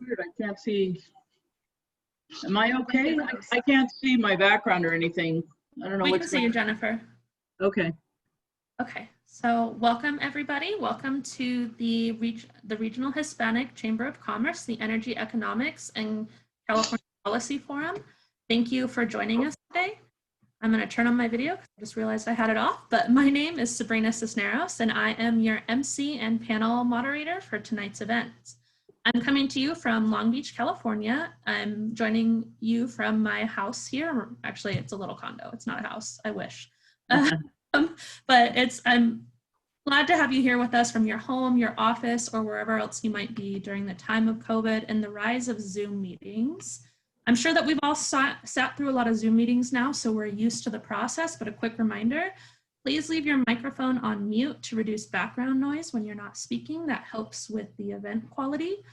weird. I can't see. Am I okay? I can't see my background or anything. I don't know. We can see you, Jennifer. Okay. Okay. So welcome everybody. Welcome to the Regional Hispanic Chamber of Commerce, the Energy Economics and California Policy Forum. Thank you for joining us today. I'm going to turn on my video because I just realized I had it off, but my name is Sabrina Cisneros and I am your MC and panel moderator for tonight's event. I'm coming to you from Long Beach, California. I'm joining you from my house here. Actually, it's a little condo. It's not a house. I wish. But I'm glad to have you here with us from your home, your office, or wherever else you might be during the time of COVID and the rise of Zoom meetings. I'm sure that we've all sat through a lot of Zoom meetings now, so we're used to the process, but a quick reminder, please leave your microphone on mute to reduce background noise when you're not speaking. That helps with the event quality.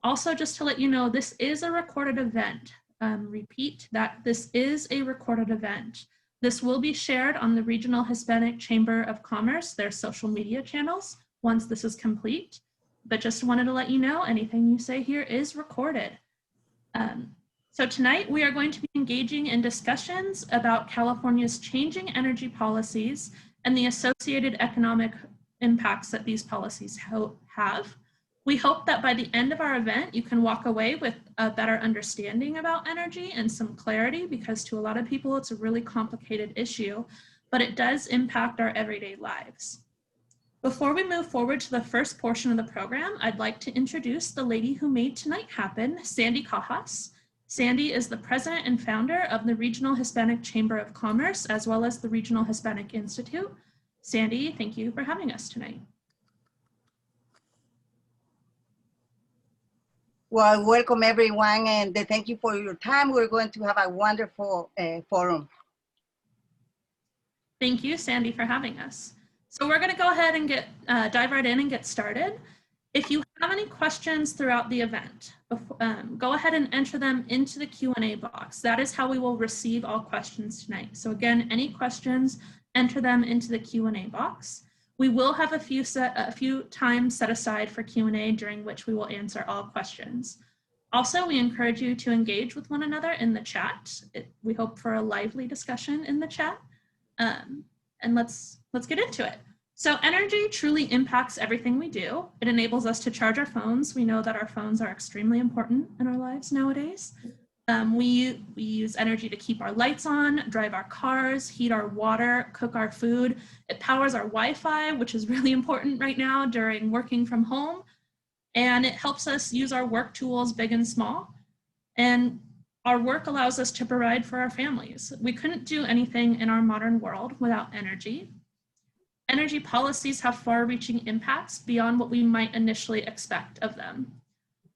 Also, just to let you know, this is a recorded event. Repeat that this is a recorded event. This will be shared on the Regional Hispanic Chamber of Commerce, their social media channels, once this is complete. But just wanted to let you know, anything you say here is recorded. So tonight we are going to be engaging in discussions about California's changing energy policies and the associated economic impacts that these policies have. We hope that by the end of our event, you can walk away with a better understanding about energy and some clarity, because to a lot of people, it's a really complicated issue, but it does impact our everyday lives. Before we move forward to the first portion of the program, I'd like to introduce the lady who made tonight happen, Sandy Cajas. Sandy is the president and founder of the Regional Hispanic Chamber of Commerce, as well as the Regional Hispanic Institute. Sandy, thank you for having us tonight. Well, welcome everyone, and thank you for your time. We're going to have a wonderful forum. Thank you, Sandy, for having us. So we're going to go ahead and dive right in and get started. If you have any questions throughout the event, go ahead and enter them into the Q&A box. That is how we will receive all questions tonight. So again, any questions, enter them into the Q&A box. We will have a few times set aside for Q&A during which we will answer all questions. Also, we encourage you to engage with one another in the chat. We hope for a lively discussion in the chat. And let's get into it. So energy truly impacts everything we do. It enables us to charge our phones. We know that our phones are extremely important in our lives nowadays. We use energy to keep our lights on, drive our cars, heat our water, cook our food. It powers our Wi-Fi, which is really important right now during working from home. And it helps us use our work tools, big and small. And our work allows us to provide for our families. We couldn't do anything in our modern world without energy. Energy policies have far-reaching impacts beyond what we might initially expect of them.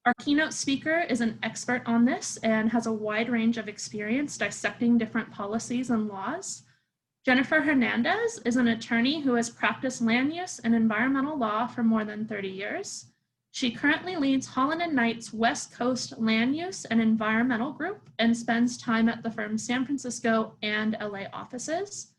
Our keynote speaker is an expert on this and has a wide range of experience dissecting different policies and laws. Jennifer Hernandez is an attorney who has practiced land use and environmental law for more than 30 years. She currently leads Holland & Knight's West Coast Land Use and Environmental Group and spends time at the firm's San Francisco and LA offices.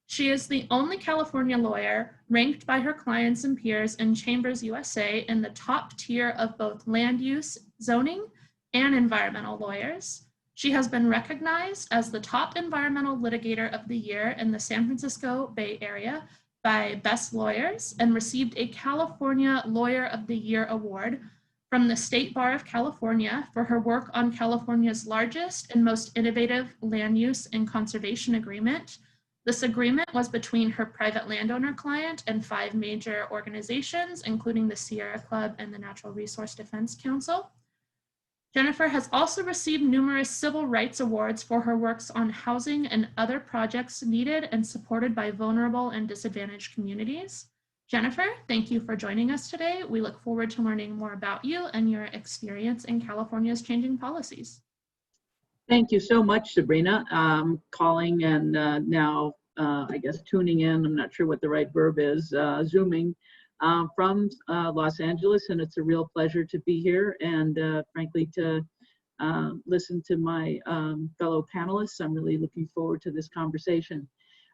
She is the only California lawyer ranked by her clients and peers in Chambers USA in the top tier of both land use, zoning, and environmental lawyers. She has been recognized as the top environmental litigator of the year in the San Francisco Bay Area by Best Lawyers and received a California Lawyer of the Year award from the State Bar of California for her work on California's largest and most innovative land use and conservation agreement. This agreement was between her private landowner client and 5 major organizations, including the Sierra Club and the Natural Resource Defense Council. Jennifer has also received numerous civil rights awards for her works on housing and other projects needed and supported by vulnerable and disadvantaged communities. Jennifer, thank you for joining us today. We look forward to learning more about you and your experience in California's changing policies. Thank you so much, Sabrina. Calling and now, I guess, tuning in. I'm not sure what the right verb is, Zooming from Los Angeles. And it's a real pleasure to be here and frankly, to listen to my fellow panelists. I'm really looking forward to this conversation.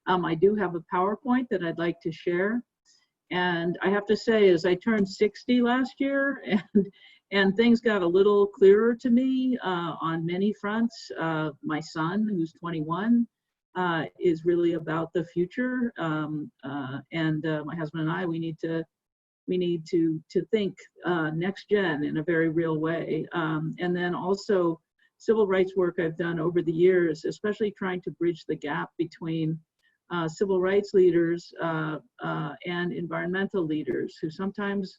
I do have a PowerPoint that I'd like to share. And I have to say, as I turned 60 last year, and And things got a little clearer to me on many fronts. My son, who's 21, is really about the future, and my husband and I, we need to think next gen in a very real way. And then also civil rights work I've done over the years, especially trying to bridge the gap between civil rights leaders and environmental leaders who sometimes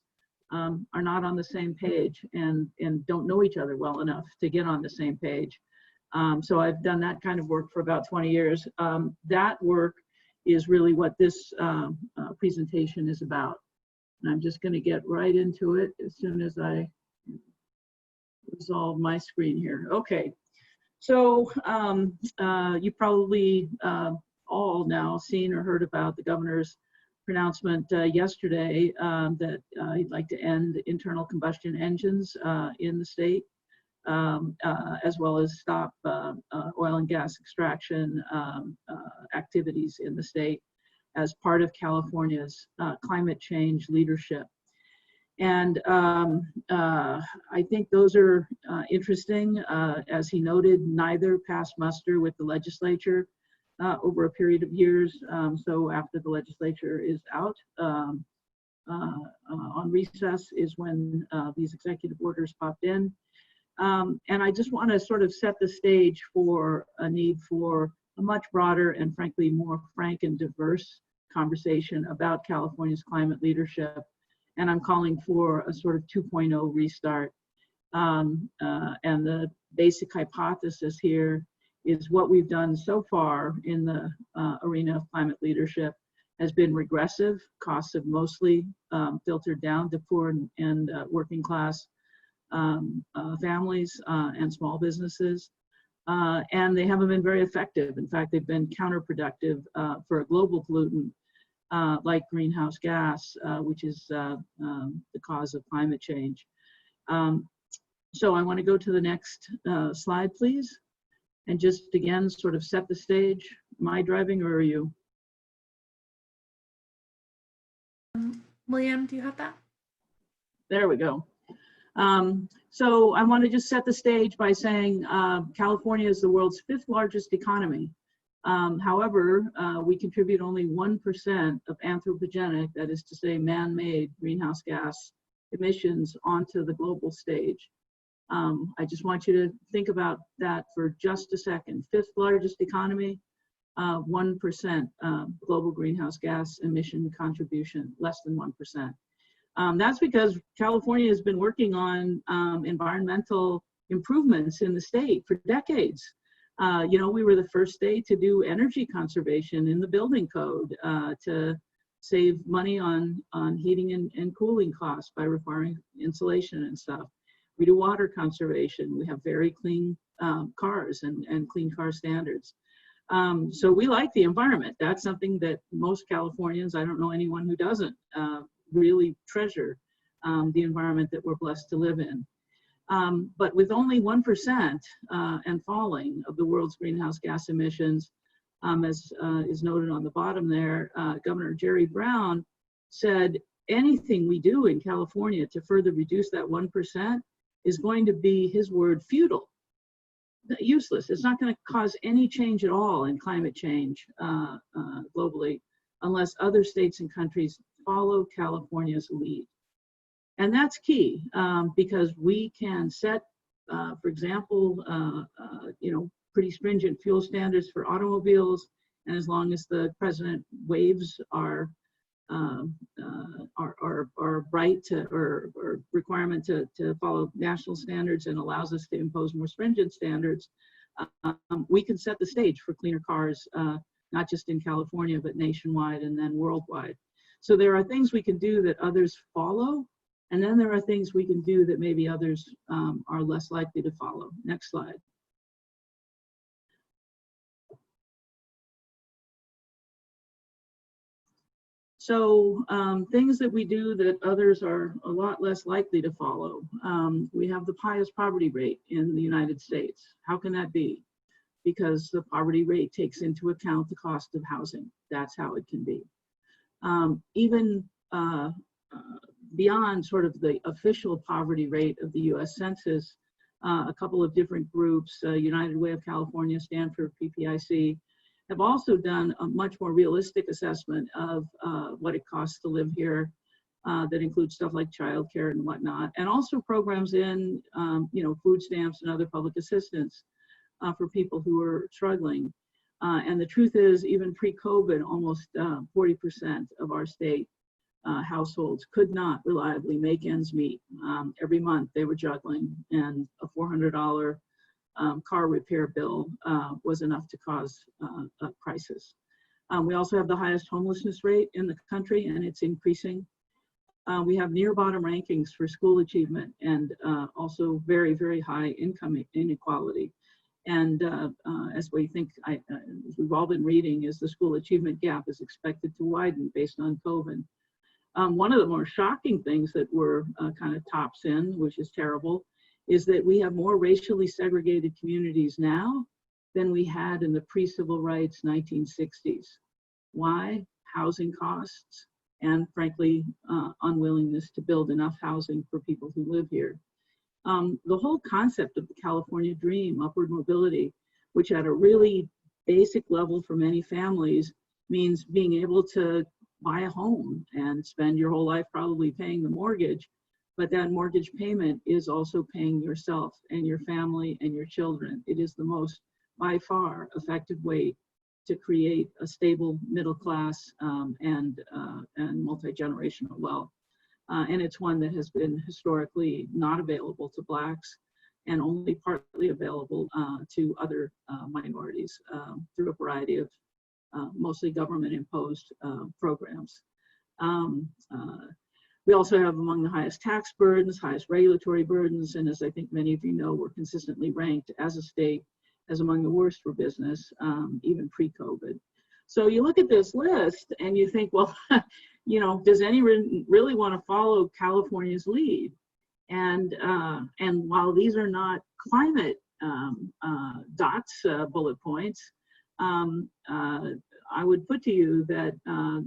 are not on the same page and don't know each other well enough to get on the same page. So I've done that kind of work for about 20 years. That work is really what this presentation is about. And I'm just going to get right into it as soon as I resolve my screen here. Okay, so you probably all now seen or heard about the governor's pronouncement yesterday that he'd like to end internal combustion engines in the state, as well as stop oil and gas extraction activities in the state as part of California's climate change leadership. And I think those are interesting. As he noted, neither passed muster with the legislature over a period of years. So after the legislature is out on recess is when these executive orders popped in. And I just want to sort of set the stage for a need for a much broader and frankly more frank and diverse conversation about California's climate leadership. And I'm calling for a sort of 2.0 restart. And the basic hypothesis here is what we've done so far in the arena of climate leadership has been regressive. Costs have mostly filtered down to poor and working class families and small businesses. And they haven't been very effective. In fact, they've been counterproductive for a global pollutant like greenhouse gas, which is the cause of climate change. So I want to go to the next slide, please. And just again, sort of set the stage. Am I driving or are you? William, do you have that? There we go. So I want to just set the stage by saying California is the world's 5th largest economy. However, we contribute only 1% of anthropogenic, that is to say man-made greenhouse gas emissions onto the global stage. I just want you to think about that for just a second. 5th largest economy, 1% global greenhouse gas emission contribution, less than 1%. That's because California has been working on environmental improvements in the state for decades. You know, we were the first state to do energy conservation in the building code to save money on heating and cooling costs by requiring insulation and stuff. We do water conservation. We have very clean cars and clean car standards. So we like the environment. That's something that most Californians, I don't know anyone who doesn't, really treasure the environment that we're blessed to live in. But with only 1% and falling of the world's greenhouse gas emissions, as is noted on the bottom there, Governor Jerry Brown said anything we do in California to further reduce that 1% is going to be, his word, futile, useless. It's not going to cause any change at all in climate change globally unless other states and countries follow California's lead. And that's key because we can set, for example, you know, pretty stringent fuel standards for automobiles, and as long as the president waives our right to or requirement to follow national standards and allows us to impose more stringent standards, we can set the stage for cleaner cars, not just in California, but nationwide and then worldwide. So there are things we can do that others follow, and then there are things we can do that maybe others are less likely to follow. Next slide. So things that we do that others are a lot less likely to follow. We have the highest poverty rate in the United States. How can that be? Because the poverty rate takes into account the cost of housing. That's how it can be. Even beyond sort of the official poverty rate of the US Census, a couple of different groups, United Way of California, Stanford, PPIC, have also done a much more realistic assessment of what it costs to live here. That includes stuff like childcare and whatnot, and also programs in, food stamps and other public assistance for people who are struggling. And the truth is, even pre-COVID, almost 40% of our state households could not reliably make ends meet. Every month they were juggling, and a $400 car repair bill was enough to cause a crisis. We also have the highest homelessness rate in the country, and it's increasing. We have near bottom rankings for school achievement, and also very, very high income inequality. And as we think, as we've all been reading, is the school achievement gap is expected to widen based on COVID. One of the more shocking things that we're kind of tops in, which is terrible, is that we have more racially segregated communities now than we had in the pre-civil rights 1960s. Why? Housing costs, and frankly, unwillingness to build enough housing for people who live here. The whole concept of the California dream, upward mobility, which at a really basic level for many families means being able to buy a home and spend your whole life probably paying the mortgage, but that mortgage payment is also paying yourself and your family and your children. It is the most, by far, effective way to create a stable middle class and multi-generational wealth. And it's one that has been historically not available to Blacks and only partly available to other minorities through a variety of mostly government-imposed programs. We also have among the highest tax burdens, highest regulatory burdens, and as I think many of you know, we're consistently ranked as a state as among the worst for business, even pre-COVID. So you look at this list and you think, well, does anyone really want to follow California's lead? And while these are not climate bullet points, I would put to you that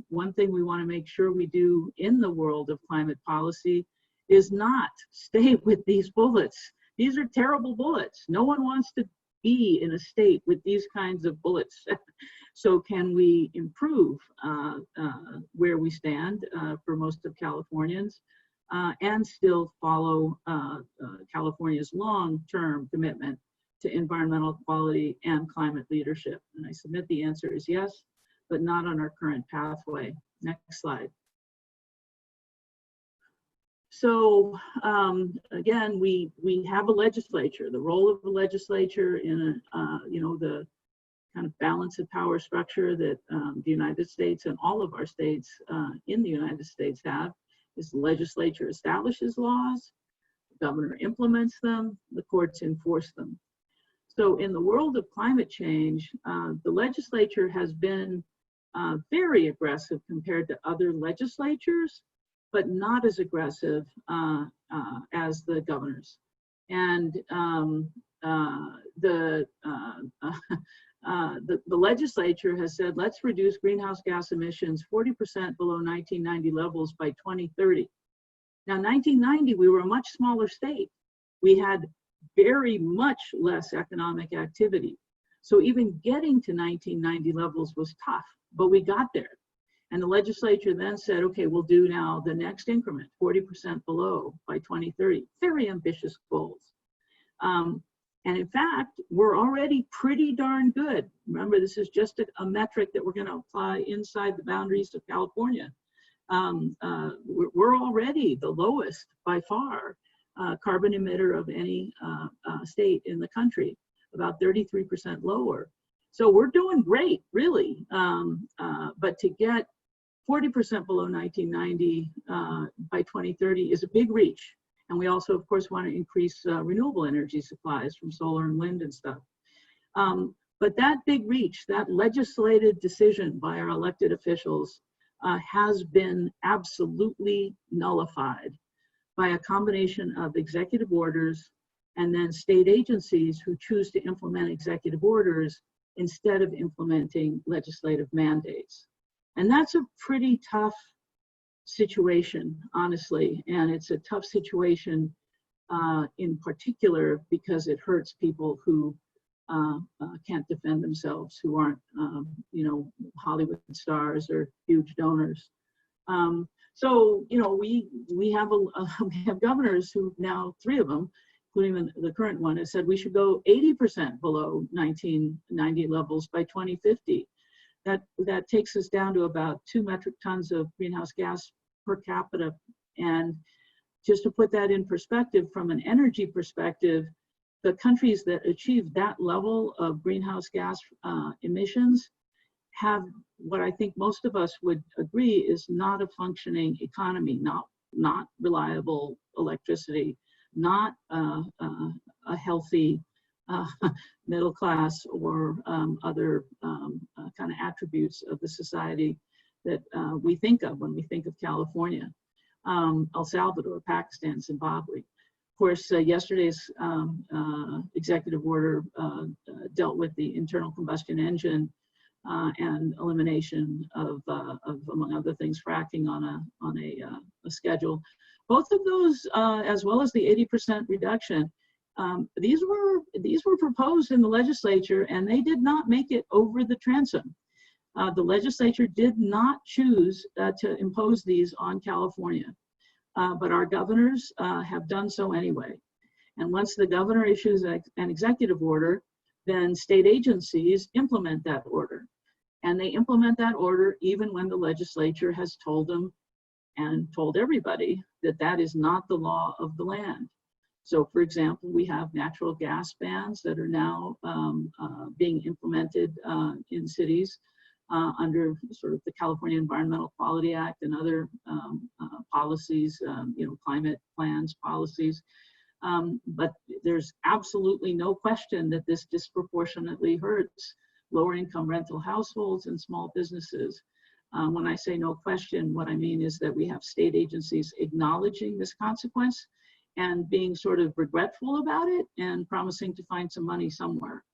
one thing we want to make sure we do in the world of climate policy is not stay with these bullets. These are terrible bullets. No one wants to be in a state with these kinds of bullets. So can we improve where we stand for most of Californians and still follow California's long-term commitment to environmental quality and climate leadership? And I submit the answer is yes, but not on our current pathway. Next slide. So again, we have a legislature. The role of the legislature in the kind of balance of power structure that the United States and all of our states in the United States have is the legislature establishes laws, the governor implements them, the courts enforce them. So in the world of climate change, the legislature has been very aggressive compared to other legislatures, but not as aggressive as the governors. And the legislature has said, let's reduce greenhouse gas emissions 40% below 1990 levels by 2030. Now, 1990, we were a much smaller state. We had very much less economic activity. So even getting to 1990 levels was tough, but we got there. And the legislature then said, okay, we'll do now the next increment, 40% below by 2030. Very ambitious goals. And in fact, we're already pretty darn good. Remember, this is just a metric that we're going to apply inside the boundaries of California. We're already the lowest by far carbon emitter of any state in the country, about 33% lower. So we're doing great, really. But to get 40% below 1990 by 2030 is a big reach. And we also, of course, want to increase renewable energy supplies from solar and wind and stuff. But that big reach, that legislated decision by our elected officials has been absolutely nullified by a combination of executive orders and then state agencies who choose to implement executive orders instead of implementing legislative mandates. And that's a pretty tough situation, honestly, and it's a tough situation in particular because it hurts people who can't defend themselves, who aren't, you know, Hollywood stars or huge donors. So, you know, we have governors who now, 3 of them, including the current one, has said we should go 80% below 1990 levels by 2050. That takes us down to about 2 metric tons of greenhouse gas per capita. And just to put that in perspective, from an energy perspective, the countries that achieve that level of greenhouse gas emissions have what I think most of us would agree is not a functioning economy, not reliable electricity, not a healthy middle class or other kind of attributes of the society that we think of when we think of California, El Salvador, Pakistan, Zimbabwe. Of course, yesterday's executive order dealt with the internal combustion engine and elimination of among other things, fracking on a schedule. Both of those, as well as the 80% reduction, these were proposed in the legislature, and they did not make it over the transom. The legislature did not choose to impose these on California, but our governors have done so anyway. And once the governor issues an executive order, then state agencies implement that order. And they implement that order even when the legislature has told them and told everybody that that is not the law of the land. So, for example, we have natural gas bans that are now being implemented in cities under sort of the California Environmental Quality Act and other policies, you know, climate plans, policies. But there's absolutely no question that this disproportionately hurts lower income rental households and small businesses. When I say no question, what I mean is that we have state agencies acknowledging this consequence and being sort of regretful about it and promising to find some money somewhere.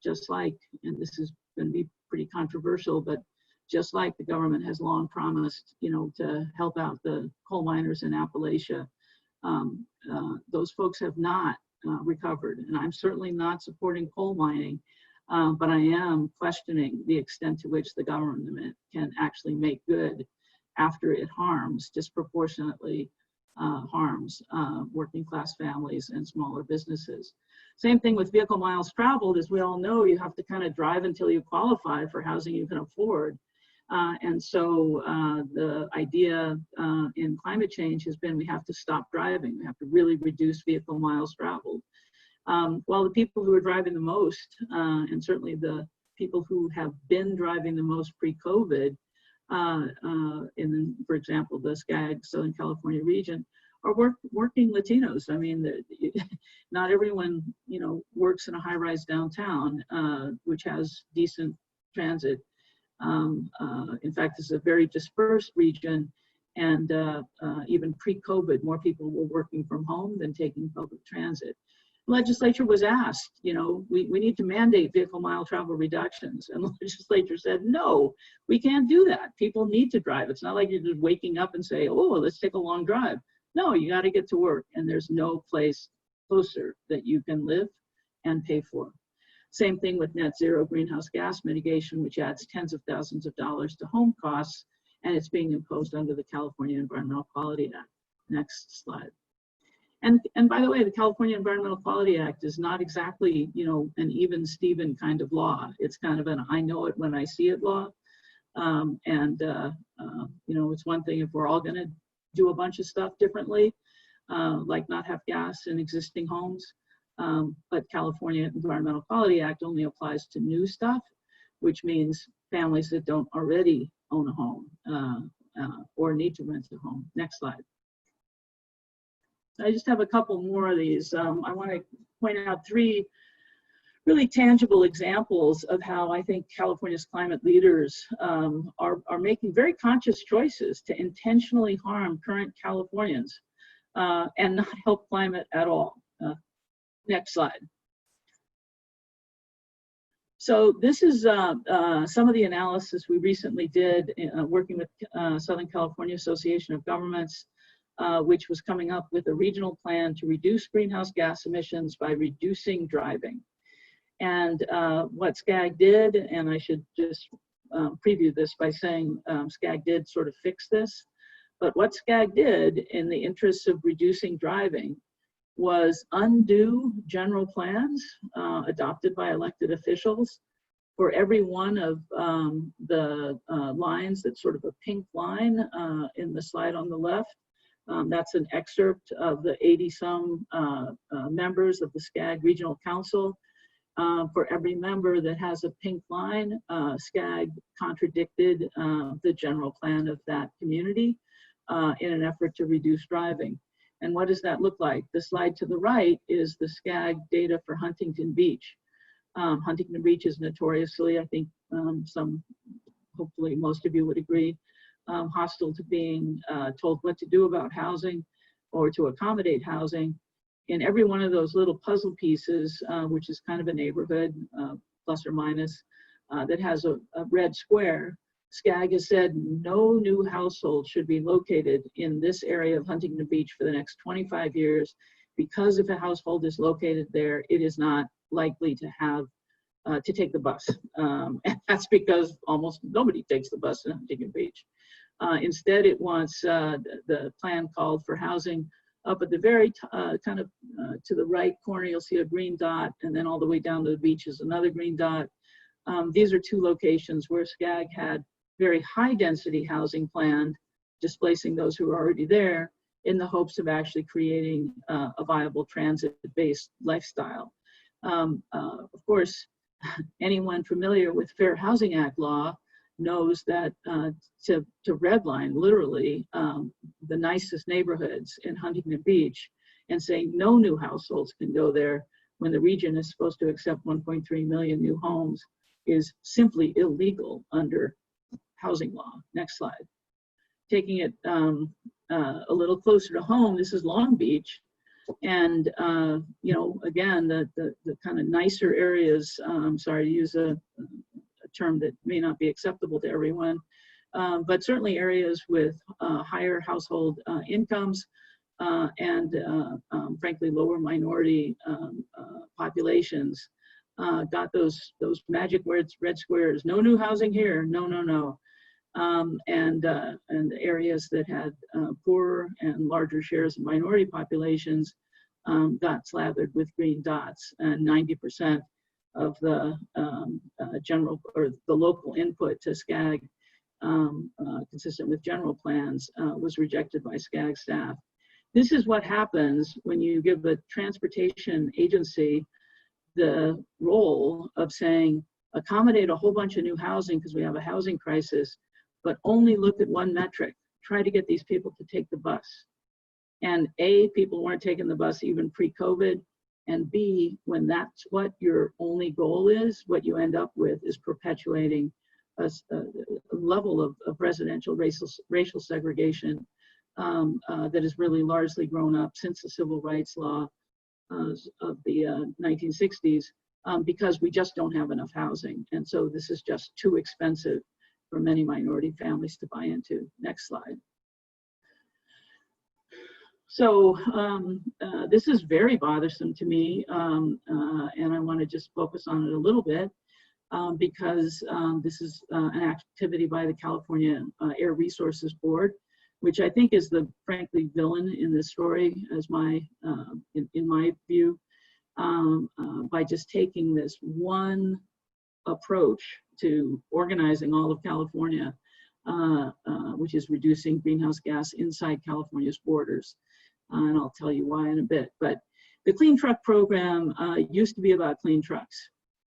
Just like, and this is going to be pretty controversial, but just like the government has long promised, you know, to help out the coal miners in Appalachia, those folks have not recovered. And I'm certainly not supporting coal mining, but I am questioning the extent to which the government can actually make good after it harms, disproportionately harms working class families and smaller businesses. Same thing with vehicle miles traveled. As we all know, you have to kind of drive until you qualify for housing you can afford. And so the idea in climate change has been we have to stop driving. We have to really reduce vehicle miles traveled. Well, the people who are driving the most, and certainly the people who have been driving the most pre-COVID, in, for example, the SCAG Southern California region, are working Latinos. I mean, not everyone, you know, works in a high-rise downtown, which has decent transit. In fact, it's a very dispersed region, and even pre-COVID, more people were working from home than taking public transit. Legislature was asked, you know, we need to mandate vehicle mile travel reductions. And the legislature said, no, we can't do that. People need to drive. It's not like you're just waking up and say, oh, let's take a long drive. No, you got to get to work. And there's no place closer that you can live and pay for. Same thing with net zero greenhouse gas mitigation, which adds tens of thousands of dollars to home costs. And it's being imposed under the California Environmental Quality Act. Next slide. And by the way, the California Environmental Quality Act is not exactly, you know, an even Steven kind of law. It's kind of an I know it when I see it law. You know, it's one thing if we're all going to do a bunch of stuff differently, like not have gas in existing homes. But California Environmental Quality Act only applies to new stuff, which means families that don't already own a home or need to rent a home. Next slide. I just have a couple more of these. I want to point out 3 really tangible examples of how I think California's climate leaders are making very conscious choices to intentionally harm current Californians and not help climate at all. Next slide. So this is some of the analysis we recently did working with Southern California Association of Governments, which was coming up with a regional plan to reduce greenhouse gas emissions by reducing driving. And what SCAG did, and I should just preview this by saying SCAG did sort of fix this, but what SCAG did in the interests of reducing driving was undo general plans adopted by elected officials for every one of the lines that's sort of a pink line in the slide on the left. That's an excerpt of the 80-some members of the SCAG Regional Council. For every member that has a pink line, SCAG contradicted the general plan of that community in an effort to reduce driving. And what does that look like? The slide to the right is the SCAG data for Huntington Beach. Huntington Beach is notoriously, I think hopefully most of you would agree, hostile to being told what to do about housing or to accommodate housing. In every one of those little puzzle pieces, which is kind of a neighborhood, plus or minus, that has a red square, SCAG has said no new household should be located in this area of Huntington Beach for the next 25 years, because if a household is located there, it is not likely to have to take the bus. And that's because almost nobody takes the bus in Huntington Beach. Instead, it wants, the plan called for housing up at the very kind of to the right corner, you'll see a green dot, and then all the way down to the beach is another green dot. These are two locations where SCAG had very high density housing planned, displacing those who are already there in the hopes of actually creating a viable transit-based lifestyle. Of course, anyone familiar with Fair Housing Act law knows that to redline literally the nicest neighborhoods in Huntington Beach and say no new households can go there when the region is supposed to accept 1.3 million new homes is simply illegal under housing law. Next slide. Taking it a little closer to home, this is Long Beach. And, you know, again, the kind of nicer areas, I'm sorry to use a term that may not be acceptable to everyone, but certainly areas with higher household incomes and frankly, lower minority populations got those magic words, red squares, no new housing here, no, no, no. And areas that had poorer and larger shares of minority populations got slathered with green dots, and 90% of the general or the local input to SCAG, consistent with general plans, was rejected by SCAG staff. This is what happens when you give a transportation agency the role of saying, accommodate a whole bunch of new housing because we have a housing crisis, but only look at one metric, try to get these people to take the bus. And A, people weren't taking the bus even pre-COVID, and B, when that's what your only goal is, what you end up with is perpetuating a level of residential racial segregation that has really largely grown up since the civil rights law of the 1960s, because we just don't have enough housing. And so this is just too expensive for many minority families to buy into. Next slide. So this is very bothersome to me, and I want to just focus on it a little bit because this is an activity by the California Air Resources Board, which I think is the frankly villain in this story, as in my view, by just taking this one approach to organizing all of California, which is reducing greenhouse gas inside California's borders. And I'll tell you why in a bit. But the Clean Truck program used to be about clean trucks.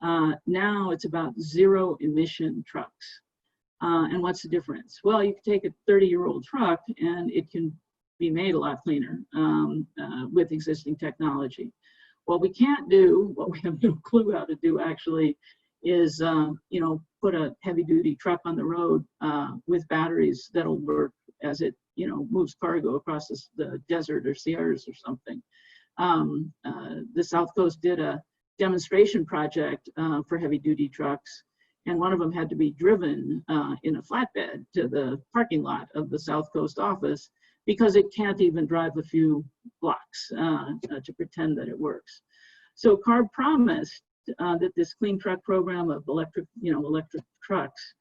Now it's about zero emission trucks. And what's the difference? Well, you can take a 30-year-old truck and it can be made a lot cleaner with existing technology. What we can't do, what we have no clue how to do actually, is you know, put a heavy-duty truck on the road with batteries that'll work as it, you know, moves cargo across the desert or Sierras or something. The South Coast did a demonstration project for heavy duty trucks. And one of them had to be driven in a flatbed to the parking lot of the South Coast office because it can't even drive a few blocks to pretend that it works. So CARB promised that this clean truck program of electric trucks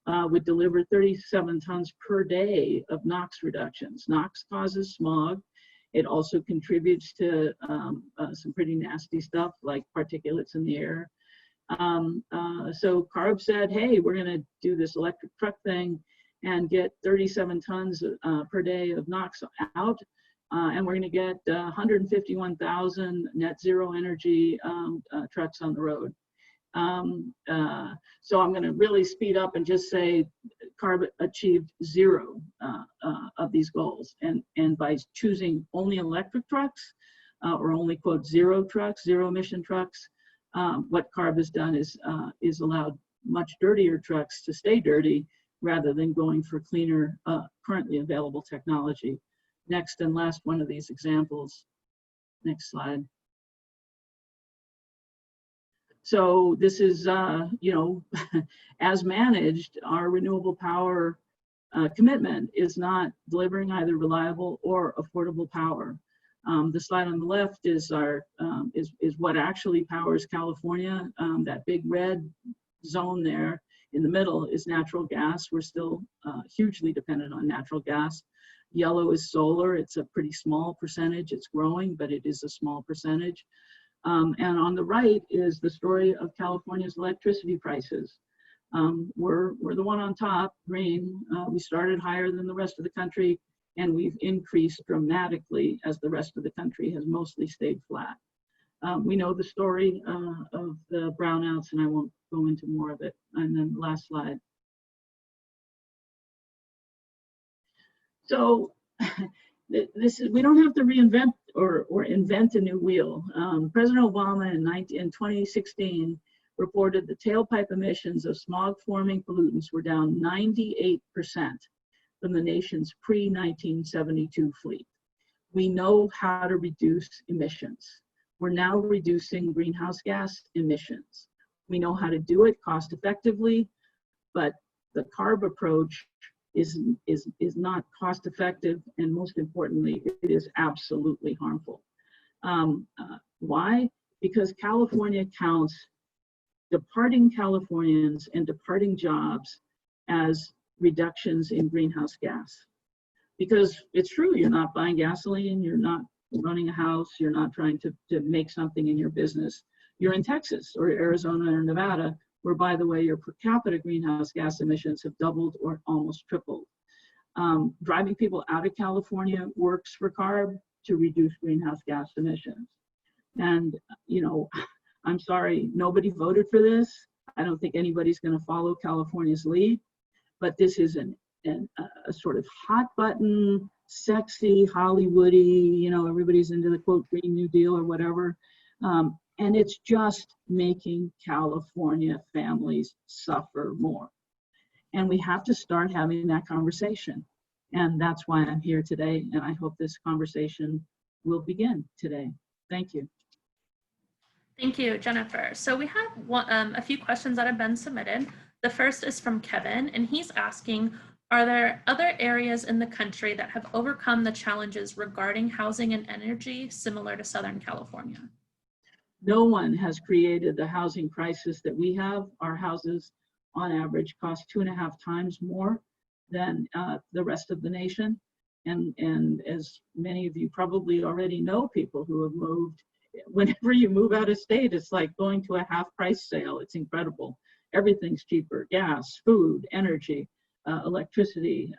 would deliver 37 tons per day of NOx reductions. NOx causes smog. It also contributes to some pretty nasty stuff like particulates in the air. So CARB said, hey, we're going to do this electric truck thing and get 37 tons per day of NOx out. And we're going to get 151,000 net zero energy trucks on the road. So I'm going to really speed up and just say CARB achieved 0 of these goals. And by choosing only electric trucks or only, quote, zero emission trucks, what CARB has done is allowed much dirtier trucks to stay dirty rather than going for cleaner, currently available technology. Next and last one of these examples. Next slide. So this is, as managed, our renewable power commitment is not delivering either reliable or affordable power. The slide on the left is is what actually powers California. That big red zone there in the middle is natural gas. We're still hugely dependent on natural gas. Yellow is solar. It's a pretty small percentage. It's growing, but it is a small percentage. And on the right is the story of California's electricity prices. We're the one on top, green. We started higher than the rest of the country, and we've increased dramatically as the rest of the country has mostly stayed flat. We know the story of the brownouts, and I won't go into more of it. And then last slide. So we don't have to reinvent or invent a new wheel. President Obama in 2016 reported the tailpipe emissions of smog-forming pollutants were down 98% from the nation's pre-1972 fleet. We know how to reduce emissions. We're now reducing greenhouse gas emissions. We know how to do it cost effectively, but the CARB approach is not cost effective, and most importantly, it is absolutely harmful. Why? Because California counts departing Californians and departing jobs as reductions in greenhouse gas. Because it's true, you're not buying gasoline, you're not running a house, you're not trying to make something in your business. You're in Texas or Arizona or Nevada, where, by the way, your per capita greenhouse gas emissions have doubled or almost tripled. Driving people out of California works for CARB to reduce greenhouse gas emissions. And, I'm sorry, nobody voted for this. I don't think anybody's going to follow California's lead, but this is a sort of hot button, sexy, Hollywoody, everybody's into the, quote, Green New Deal or whatever. And it's just making California families suffer more. And we have to start having that conversation. And that's why I'm here today. And I hope this conversation will begin today. Thank you. Thank you, Jennifer. So we have a few questions that have been submitted. The first is from Kevin, and he's asking, are there other areas in the country that have overcome the challenges regarding housing and energy similar to Southern California? No one has created the housing crisis that we have. Our houses, on average, cost 2.5 times more than the rest of the nation. And as many of you probably already know, people who have moved, whenever you move out of state, it's like going to a half price sale. It's incredible. Everything's cheaper: gas, food, energy, electricity.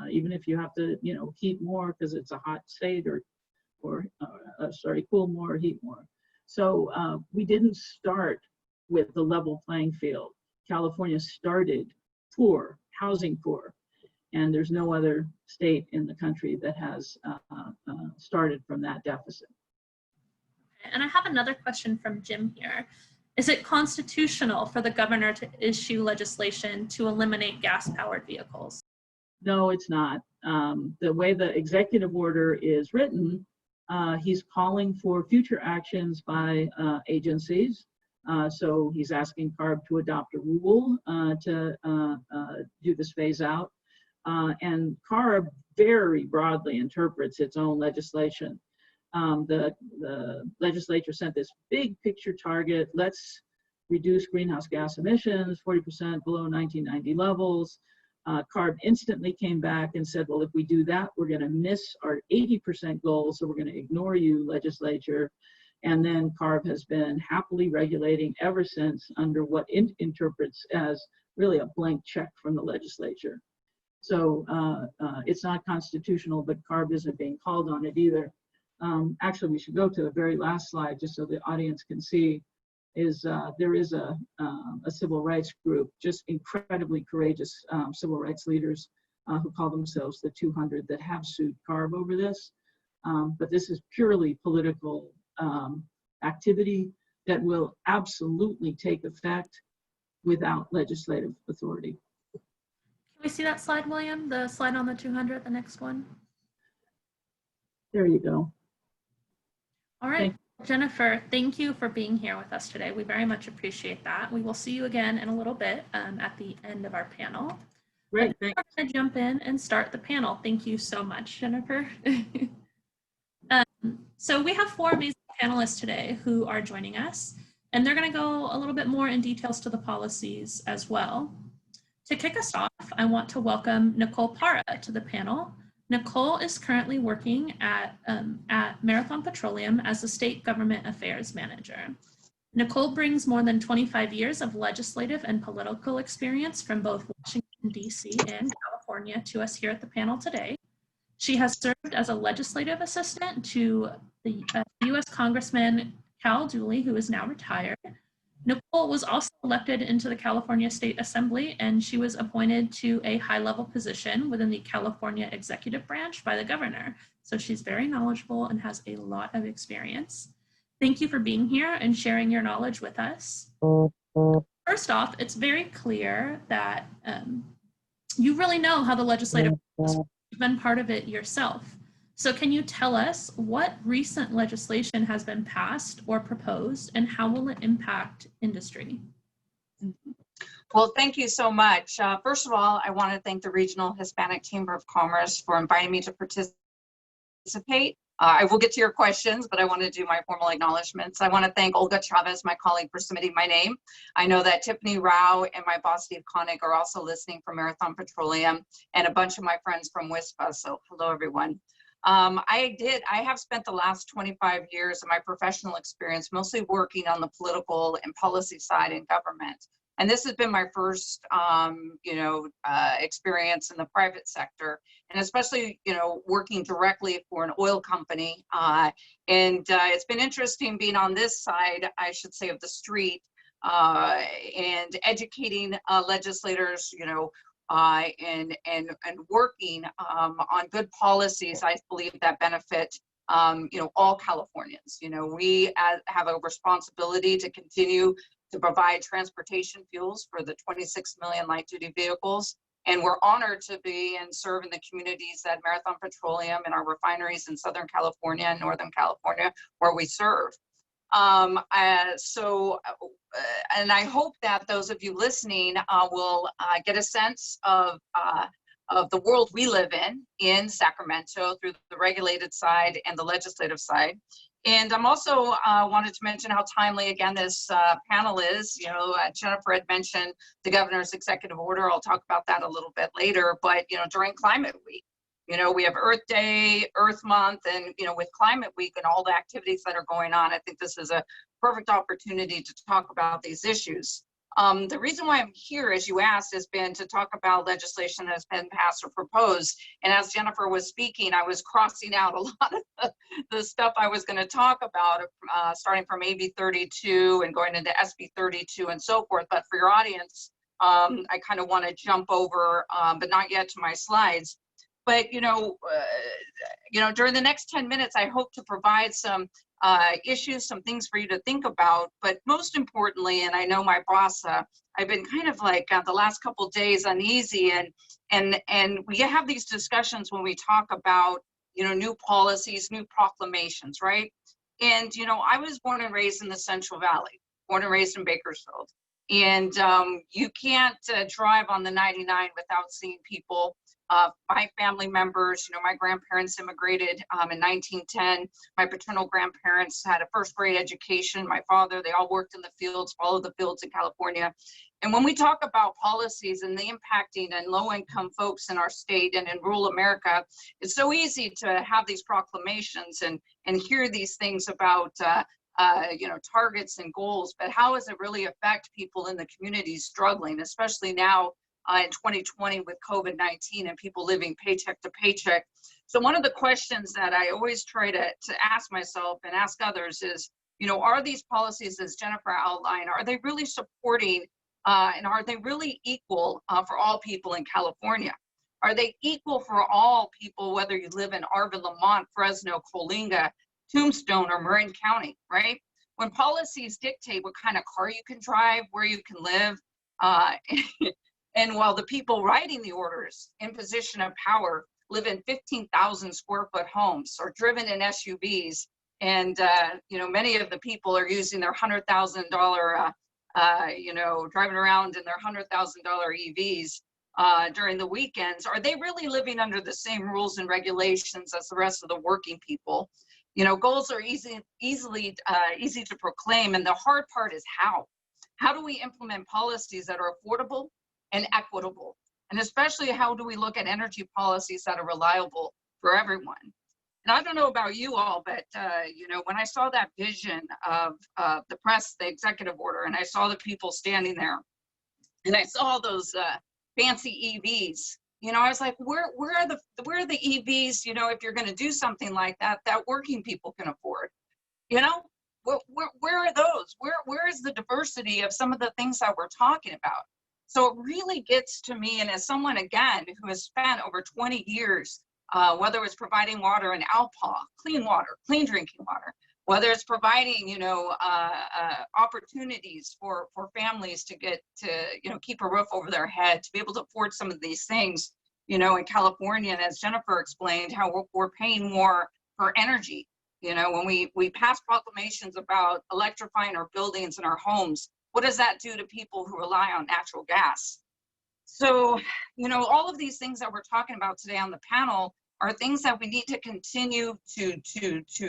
Even if you have to, heat more because it's a hot state, or cool more or heat more. So we didn't start with the level playing field. California started poor, housing poor, and there's no other state in the country that has started from that deficit. And I have another question from Jim here. Is it constitutional for the governor to issue legislation to eliminate gas-powered vehicles? No, it's not. The way the executive order is written, He's calling for future actions by agencies. So he's asking CARB to adopt a rule to do this phase out. And CARB very broadly interprets its own legislation. The legislature sent this big picture target. Let's reduce greenhouse gas emissions 40% below 1990 levels. CARB instantly came back and said, well, if we do that, we're going to miss our 80% goal, so we're going to ignore you, legislature. And then CARB has been happily regulating ever since under what it interprets as really a blank check from the legislature. So it's not constitutional, but CARB isn't being called on it either. Actually, we should go to the very last slide just so the audience can see. There is a civil rights group, just incredibly courageous civil rights leaders who call themselves the 200 that have sued CARB over this. But this is purely political activity that will absolutely take effect without legislative authority. Can we see that slide, William? The slide on the 200, the next one? There you go. All right. Jennifer, thank you for being here with us today. We very much appreciate that. We will see you again in a little bit at the end of our panel. Great, thanks. We're going to jump in and start the panel. Thank you so much, Jennifer. So we have 4 amazing panelists today who are joining us, and they're going to go a little bit more in details to the policies as well. To kick us off, I want to welcome Nicole Parra to the panel. Nicole is currently working at Marathon Petroleum as the State Government Affairs Manager. Nicole brings more than 25 years of legislative and political experience from both Washington, D.C. and California to us here at the panel today. She has served as a legislative assistant to the U.S. Congressman Cal Dooley, who is now retired. Nicole was also elected into the California State Assembly, and she was appointed to a high-level position within the California executive branch by the governor. So she's very knowledgeable and has a lot of experience. Thank you for being here and sharing your knowledge with us. First off, it's very clear that you really know how the legislative process works. You've been part of it yourself. So can you tell us what recent legislation has been passed or proposed, and how will it impact industry? Well, thank you so much. First of all, I want to thank the Regional Hispanic Chamber of Commerce for inviting me to participate. I will get to your questions, but I want to do my formal acknowledgements. I want to thank Olga Chavez, my colleague, for submitting my name. I know that Tiffany Rao and my boss, Steve Koenig, are also listening from Marathon Petroleum, and a bunch of my friends from WISPA. So hello, everyone. I have spent the last 25 years of my professional experience mostly working on the political and policy side in government. And this has been my first, experience in the private sector, and especially, working directly for an oil company. It's been interesting being on this side, I should say, of the street, and educating legislators, and working on good policies, I believe, that benefit all Californians. We have a responsibility to continue to provide transportation fuels for the 26 million light-duty vehicles, and we're honored to be and serve in the communities at Marathon Petroleum and our refineries in Southern California and Northern California where we serve. And I hope that those of you listening will get a sense of the world we live in Sacramento, through the regulated side and the legislative side. And I'm also wanted to mention how timely, again, this panel is. Jennifer had mentioned the governor's executive order. I'll talk about that a little bit later. But, during Climate Week, we have Earth Day, Earth Month, and, with Climate Week and all the activities that are going on, I think this is a perfect opportunity to talk about these issues. The reason why I'm here, as you asked, has been to talk about legislation that has been passed or proposed. And as Jennifer was speaking, I was crossing out a lot of the stuff I was going to talk about, starting from AB 32 and going into SB 32 and so forth. But for your audience, I kind of want to jump over, but not yet, to my slides. But, during the next 10 minutes, I hope to provide some issues, some things for you to think about. But most importantly, and I know my boss, I've been kind of like the last couple of days uneasy, and we have these discussions when we talk about, new policies, new proclamations, right? And, I was born and raised in the Central Valley, born and raised in Bakersfield. And you can't drive on the 99 without seeing people, my family members, my grandparents immigrated in 1910. My paternal grandparents had a first grade education. My father, they all worked in the fields, followed the fields in California. And when we talk about policies and the impacting and low income folks in our state and in rural America, it's so easy to have these proclamations and hear these things about targets and goals, but how does it really affect people in the communities struggling, especially now in 2020 with COVID-19 and people living paycheck to paycheck? So one of the questions that I always try to ask myself and ask others is, are these policies, as Jennifer outlined, are they really supporting and are they really equal for all people in California? Are they equal for all people, whether you live in Arvin, Lamont, Fresno, Coalinga, Tombstone, or Marin County, right? When policies dictate what kind of car you can drive, where you can live, and while the people writing the orders in position of power live in 15,000 square foot homes or driven in SUVs, and many of the people are using their $100,000, driving around in their $100,000 EVs during the weekends, are they really living under the same rules and regulations as the rest of the working people? Goals are easy to proclaim, and the hard part is how. How do we implement policies that are affordable and equitable? And especially, how do we look at energy policies that are reliable for everyone? And I don't know about you all, but when I saw that vision of the executive order, and I saw the people standing there, and I saw those fancy EVs, I was like, where are the EVs, if you're going to do something like that working people can afford? Where are those? Where is the diversity of some of the things that we're talking about? So it really gets to me, and as someone, again, who has spent over 20 years, whether it's providing water in Alpaw, clean water, clean drinking water, whether it's providing, opportunities for families to get to, keep a roof over their head, to be able to afford some of these things, in California, and as Jennifer explained, how we're paying more for energy. When we pass proclamations about electrifying our buildings and our homes, what does that do to people who rely on natural gas? So, all of these things that we're talking about today on the panel are things that we need to continue to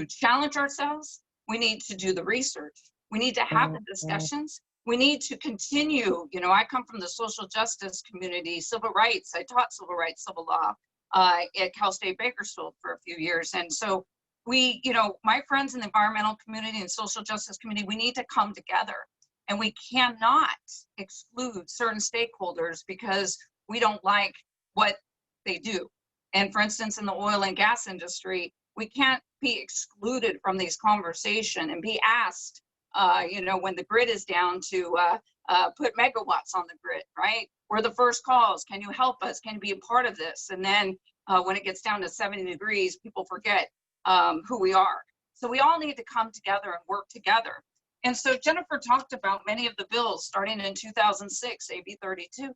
challenge ourselves. We need to do the research. We need to have the discussions. We need to continue. I come from the social justice community, civil rights. I taught civil rights, civil law at Cal State Bakersfield for a few years. And so we, my friends in the environmental community and social justice community, we need to come together. And we cannot exclude certain stakeholders because we don't like what they do. And for instance, in the oil and gas industry, we can't be excluded from these conversations and be asked, when the grid is down to put megawatts on the grid, right? We're the first calls. Can you help us? Can you be a part of this? And then when it gets down to 70 degrees, people forget who we are. So we all need to come together and work together. And so Jennifer talked about many of the bills starting in 2006, AB 32.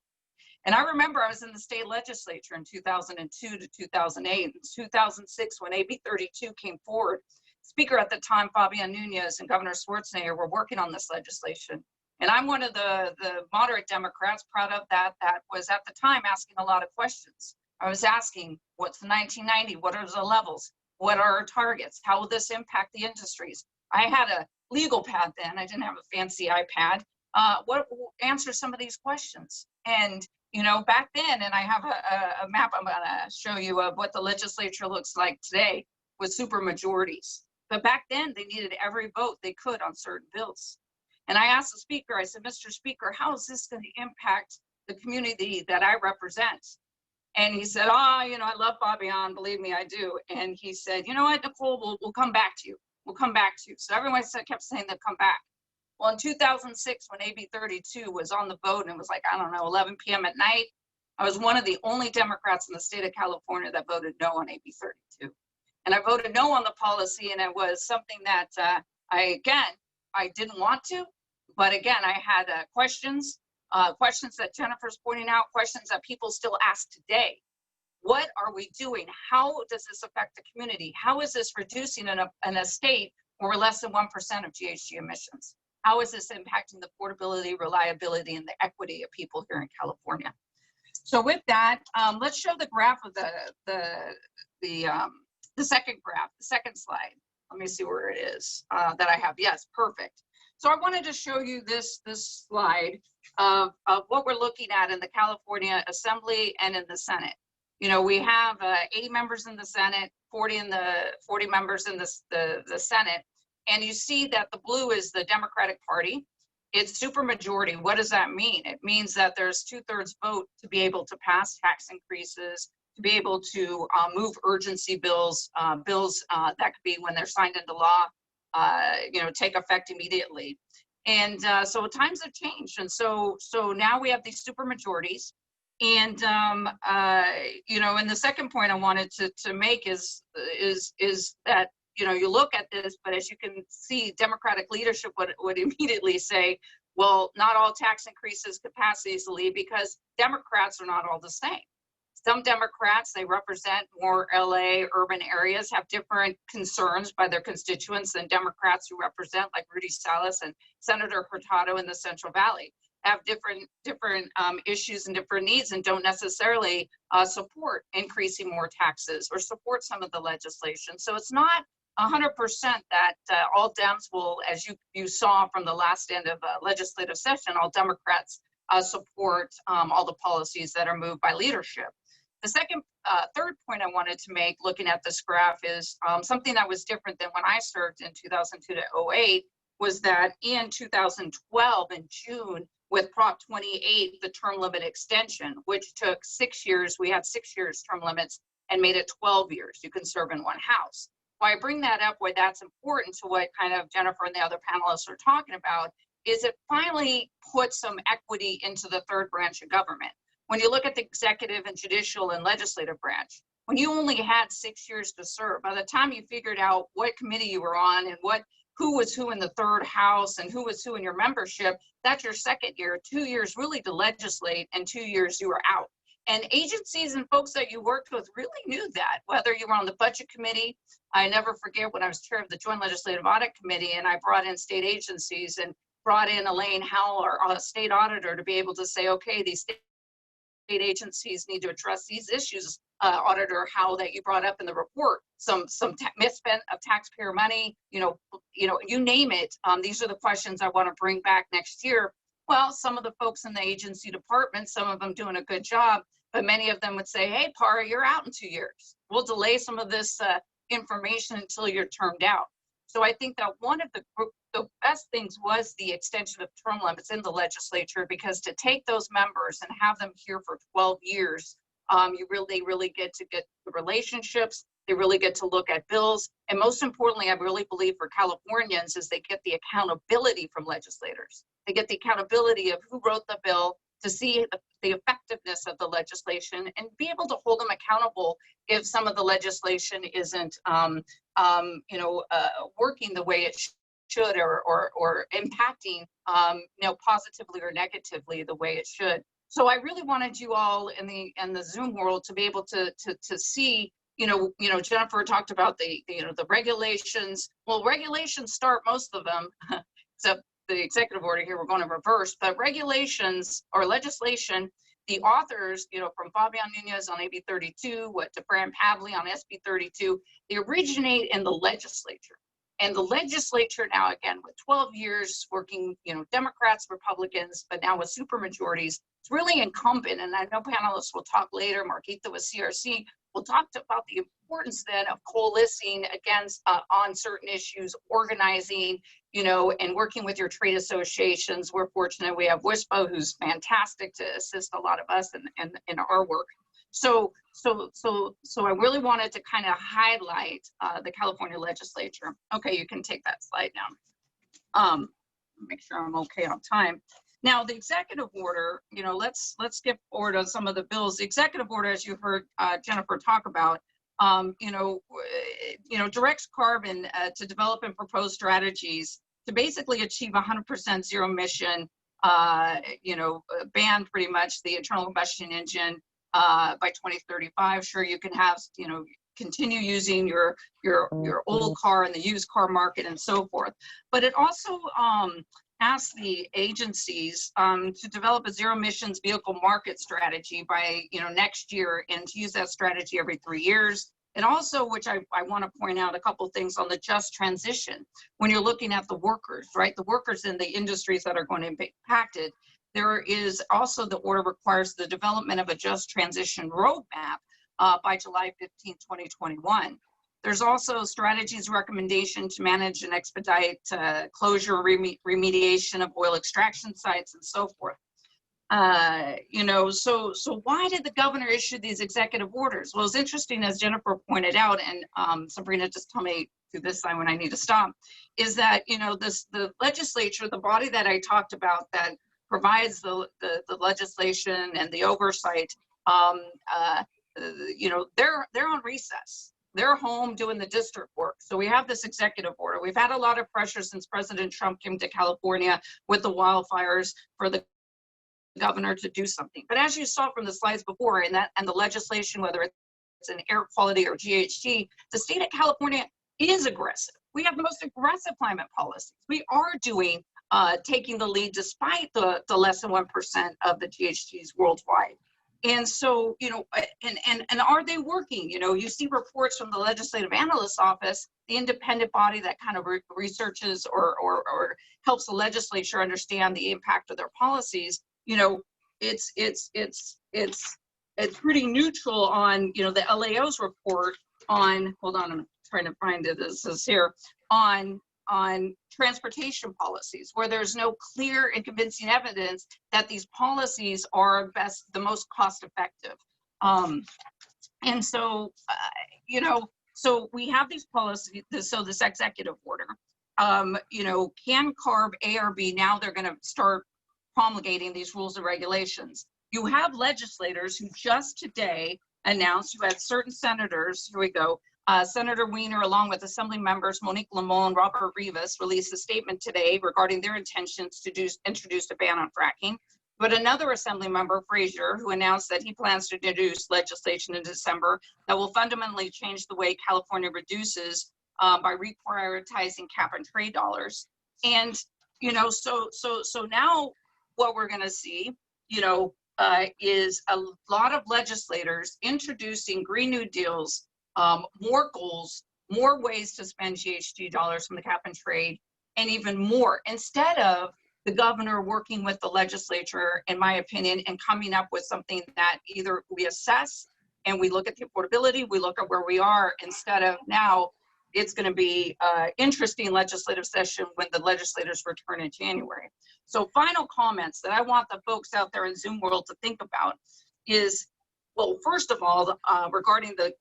And I remember I was in the state legislature in 2002 to 2008. In 2006, when AB 32 came forward, Speaker at the time, Fabian Nunez, and Governor Schwarzenegger were working on this legislation. And I'm one of the moderate Democrats, proud of that was at the time asking a lot of questions. I was asking, what's the 1990? What are the levels? What are our targets? How will this impact the industries? I had a legal pad then. I didn't have a fancy iPad. What will answer some of these questions? And back then, and I have a map I'm going to show you of what the legislature looks like today with super majorities. But back then, they needed every vote they could on certain bills. And I asked the speaker, I said, Mr. Speaker, how is this going to impact the community that I represent? And he said, I love Fabian, believe me, I do. And he said, you know what, Nicole, we'll come back to you. We'll come back to you. So everyone kept saying they'll come back. Well, in 2006, when AB 32 was on the vote, and it was like, 11 p.m. at night, I was one of the only Democrats in the state of California that voted no on AB 32. And I voted no on the policy, and it was something that I didn't want to, but again, I had questions that Jennifer's pointing out, questions that people still ask today. what are we doing? How does this affect the community? How is this reducing in a state where we're less than 1% of GHG emissions? How is this impacting the affordability, reliability, and the equity of people here in California? So with that, let's show the graph of the second graph, the second slide. Let me see where it is that I have. Yes, perfect. So I wanted to show you this slide of what we're looking at in the California Assembly and in the Senate. You know, we have 80 members in the Senate, 40 members in the Senate, and you see that the blue is the Democratic Party. It's supermajority. What does that mean? It means that there's 2/3 vote to be able to pass tax increases, to be able to move urgency bills, that could be when they're signed into law, you know, take effect immediately. And so times have changed, and so now we have these supermajorities. And you know, and the second point I wanted to make is that, you know, you look at this, but as you can see, Democratic leadership would immediately say, well, not all tax increases could pass easily because Democrats are not all the same. Some Democrats, they represent more LA urban areas, have different concerns by their constituents than Democrats who represent, like Rudy Salas and Senator Hurtado in the Central Valley, have different issues and different needs and don't necessarily support increasing more taxes or support some of the legislation. So it's not 100% that all Dems will, as you saw from the last end of legislative session, all Democrats support all the policies that are moved by leadership. The third point I wanted to make looking at this graph is something that was different than when I served in 2002 to 2008 was that in 2012 in June with Prop 28, the term limit extension, which took 6 years, we had 6 years term limits and made it 12 years. You can serve in one house. Why I bring that up, why that's important to what kind of Jennifer and the other panelists are talking about, is it finally put some equity into the third branch of government. When you look at the executive and judicial and legislative branch, when you only had 6 years to serve, by the time you figured out what committee you were on and who was who in the third house and who was who in your membership, that's your second year. 2 years really to legislate, and 2 years you were out. And agencies and folks that you worked with really knew that, whether you were on the budget committee. I never forget when I was chair of the Joint Legislative Audit Committee and I brought in state agencies and brought in Elaine Howell, our state auditor, to be able to say, okay, these state agencies need to address these issues, Auditor Howell, that you brought up in the report, some misspent of taxpayer money, you name it. These are the questions I want to bring back next year. Well, some of the folks in the agency department, some of them doing a good job, but many of them would say, hey, Para, you're out in 2 years. We'll delay some of this information until you're termed out. So I think that one of the best things was the extension of term limits in the legislature, because to take those members and have them here for 12 years, they really get to get the relationships, they really get to look at bills, and most importantly, I really believe for Californians is they get the accountability from legislators. They get the accountability of who wrote the bill, to see the effectiveness of the legislation and be able to hold them accountable if some of the legislation isn't working the way it should or impacting positively or negatively the way it should. So I really wanted you all in the Zoom world to be able to see, Jennifer talked about the regulations. Well, regulations start, most of them, except the executive order here, we're going to reverse, but regulations or legislation, the authors, from Fabian Nunez on AB 32, to Fran Pavley on SB 32, they originate in the legislature. And the legislature now, again, with 12 years working, Democrats, Republicans, but now with supermajorities, it's really incumbent, and I know panelists will talk later, Marjita with CRC, we'll talk about the importance then of coalescing against on certain issues, organizing, and working with your trade associations. We're fortunate we have WISPA, who's fantastic to assist a lot of us in our work. So I really wanted to kind of highlight the California legislature. Okay, you can take that slide down. Make sure I'm okay on time. Now, the executive order, let's skip forward on some of the bills. The executive order, as you heard Jennifer talk about, directs Carbon to develop and propose strategies to basically achieve 100% zero emission, ban pretty much the internal combustion engine by 2035. Sure, you can have, you know, continue using your old car in the used car market and so forth. But it also asks the agencies to develop a zero emissions vehicle market strategy by, you know, next year, and to use that strategy every 3 years. And also, which I want to point out a couple things on the just transition. When you're looking at the workers, right? The workers in the industries that are going to be impacted, there is also, the order requires the development of a just transition roadmap by July 15, 2021. There's also strategies recommendation to manage and expedite closure, remediation of oil extraction sites and so forth. You know, so why did the governor issue these executive orders? Well, it's interesting, as Jennifer pointed out, and Sabrina just told me to this sign when I need to stop, is that, you know, the legislature, the body that I talked about that provides the legislation and the oversight, you know, they're on recess. They're home doing the district work. So we have this executive order. We've had a lot of pressure since President Trump came to California with the wildfires for the governor to do something. But as you saw from the slides before, and the legislation, whether it's in air quality or GHG, the state of California is aggressive. We have the most aggressive climate policies. We are doing, taking the lead despite the less than 1% of the GHGs worldwide. And so, you know, and are they working? You know, you see reports from the Legislative Analyst's Office, the independent body that kind of researches or helps the legislature understand the impact of their policies. You know, it's pretty neutral on, you know, the LAO's report on, hold on, I'm trying to find it, this is here, on transportation policies, where there's no clear and convincing evidence that these policies are the most cost effective. And so, you know, so we have these policies, so this executive order, you know, can CARB, ARB, now they're going to start promulgating these rules and regulations. You have legislators who just today announced, who had certain senators, here we go, Senator Weiner, along with Assembly members Monique Lamont and Robert Rivas, released a statement today regarding their intentions to introduce a ban on fracking. But another Assembly member, Frazier, who announced that he plans to introduce legislation in December that will fundamentally change the way California reduces by reprioritizing cap and trade dollars. And, you know, so now what we're going to see, you know, is a lot of legislators introducing Green New Deals, more goals, more ways to spend GHG dollars from the cap and trade, and even more, instead of the governor working with the legislature, in my opinion, and coming up with something that either we assess and we look at the affordability, we look at where we are, instead of now it's going to be an interesting legislative session when the legislators return in January. So final comments that I want the folks out there in Zoom world to think about is, well, first of all, regarding the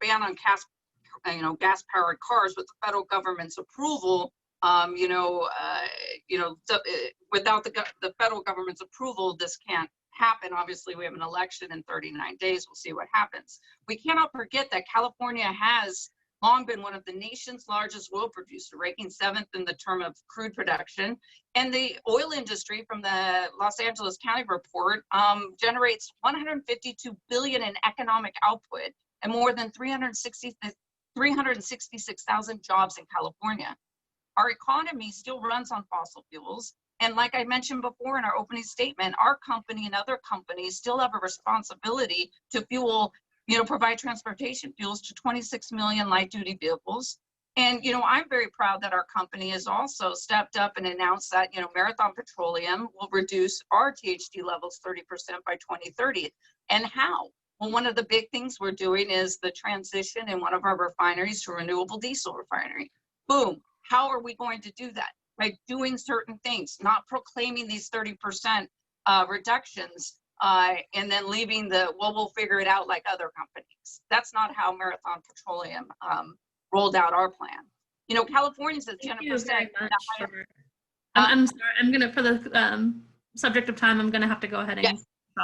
ban on gas-powered cars, with the federal government's approval, without the federal government's approval, this can't happen. Obviously, we have an election in 39 days. We'll see what happens. We cannot forget that California has long been one of the nation's largest oil producer, ranking 7th in the term of crude production. And the oil industry, from the Los Angeles County report, generates $152 billion in economic output and more than 366,000 jobs in California. Our economy still runs on fossil fuels. And like I mentioned before in our opening statement, our company and other companies still have a responsibility to fuel, provide transportation fuels to 26 million light duty vehicles. And, I'm very proud that our company has also stepped up and announced that, Marathon Petroleum will reduce our GHG levels 30% by 2030. And how? Well, one of the big things we're doing is the transition in one of our refineries to renewable diesel refinery. Boom. How are we going to do that? By doing certain things, not proclaiming these 30% reductions and then leaving we'll figure it out like other companies. That's not how Marathon Petroleum rolled out our plan. Californians, as Jennifer said. I'm sorry, for the subject of time, I'm gonna have to go ahead and.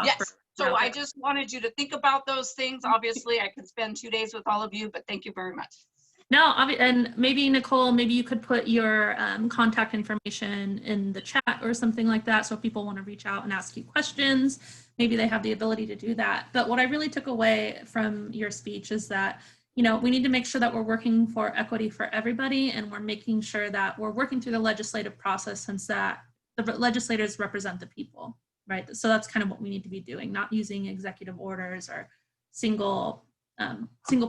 Yes. So I just wanted you to think about those things. Obviously, I could spend 2 days with all of you, but thank you very much. No, and maybe Nicole, maybe you could put your contact information in the chat or something like that. So if people want to reach out and ask you questions, maybe they have the ability to do that. But what I really took away from your speech is that, you know, we need to make sure that we're working for equity for everybody, and we're making sure that we're working through the legislative process, since that the legislators represent the people, right? So that's kind of what we need to be doing, not using executive orders or single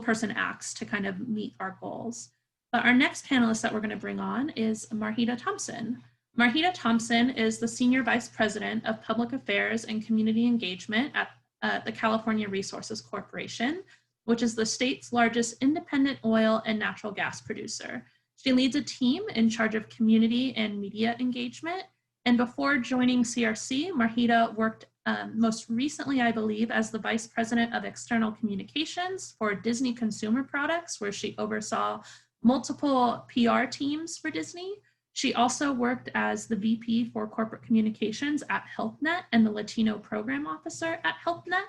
person acts to kind of meet our goals. But our next panelist that we're going to bring on is Marjita Thompson. Marjita Thompson is the Senior Vice President of Public Affairs and Community Engagement at the California Resources Corporation, which is the state's largest independent oil and natural gas producer. She leads a team in charge of community and media engagement. And before joining CRC, Marjita worked most recently, I believe, as the Vice President of External Communications for Disney Consumer Products, where she oversaw multiple PR teams for Disney. She also worked as the VP for Corporate Communications at HealthNet and the Latino Program Officer at HealthNet.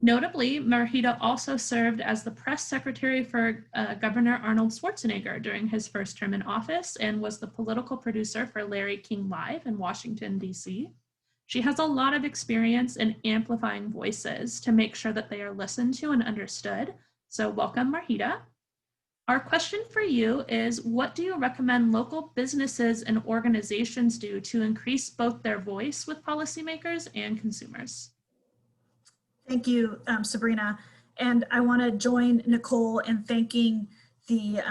Notably, Marjita also served as the press secretary for Governor Arnold Schwarzenegger during his first term in office, and was the political producer for Larry King Live in Washington, D.C. She has a lot of experience in amplifying voices to make sure that they are listened to and understood. So welcome, Marjita. Our question for you is, what do you recommend local businesses and organizations do to increase both their voice with policymakers and consumers? Thank you, Sabrina. And I want to join Nicole in thanking the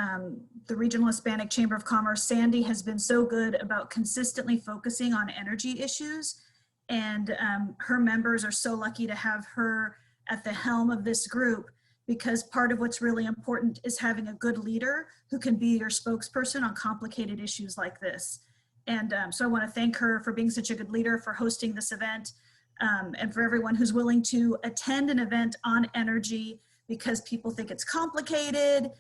Regional Hispanic Chamber of Commerce. Sandy has been so good about consistently focusing on energy issues, and her members are so lucky to have her at the helm of this group, because part of what's really important is having a good leader who can be your spokesperson on complicated issues like this. And so I want to thank her for being such a good leader, for hosting this event, and for everyone who's willing to attend an event on energy, because people think it's complicated,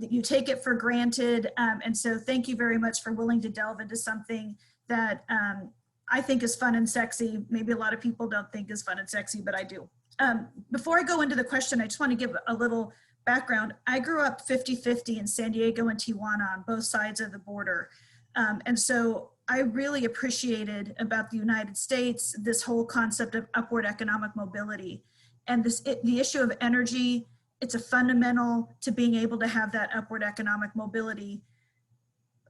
you take it for granted. And so thank you very much for willing to delve into something that I think is fun and sexy. Maybe a lot of people don't think is fun and sexy, but I do. Before I go into the question, I just want to give a little background. I grew up 50-50 in San Diego and Tijuana on both sides of the border. And so I really appreciated about the United States this whole concept of upward economic mobility. And the issue of energy, it's a fundamental to being able to have that upward economic mobility.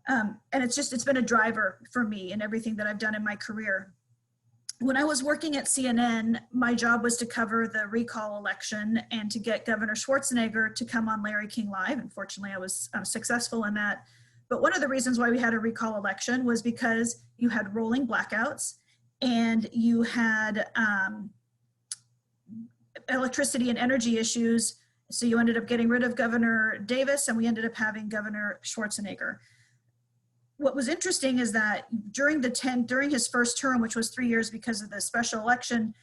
And it's been a driver for me in everything that I've done in my career. When I was working at CNN, my job was to cover the recall election and to get Governor Schwarzenegger to come on Larry King Live. Unfortunately, I was successful in that. But one of the reasons why we had a recall election was because you had rolling blackouts, and you had electricity and energy issues. So you ended up getting rid of Governor Davis, and we ended up having Governor Schwarzenegger. What was interesting is that during his first term, which was 3 years because of the special election,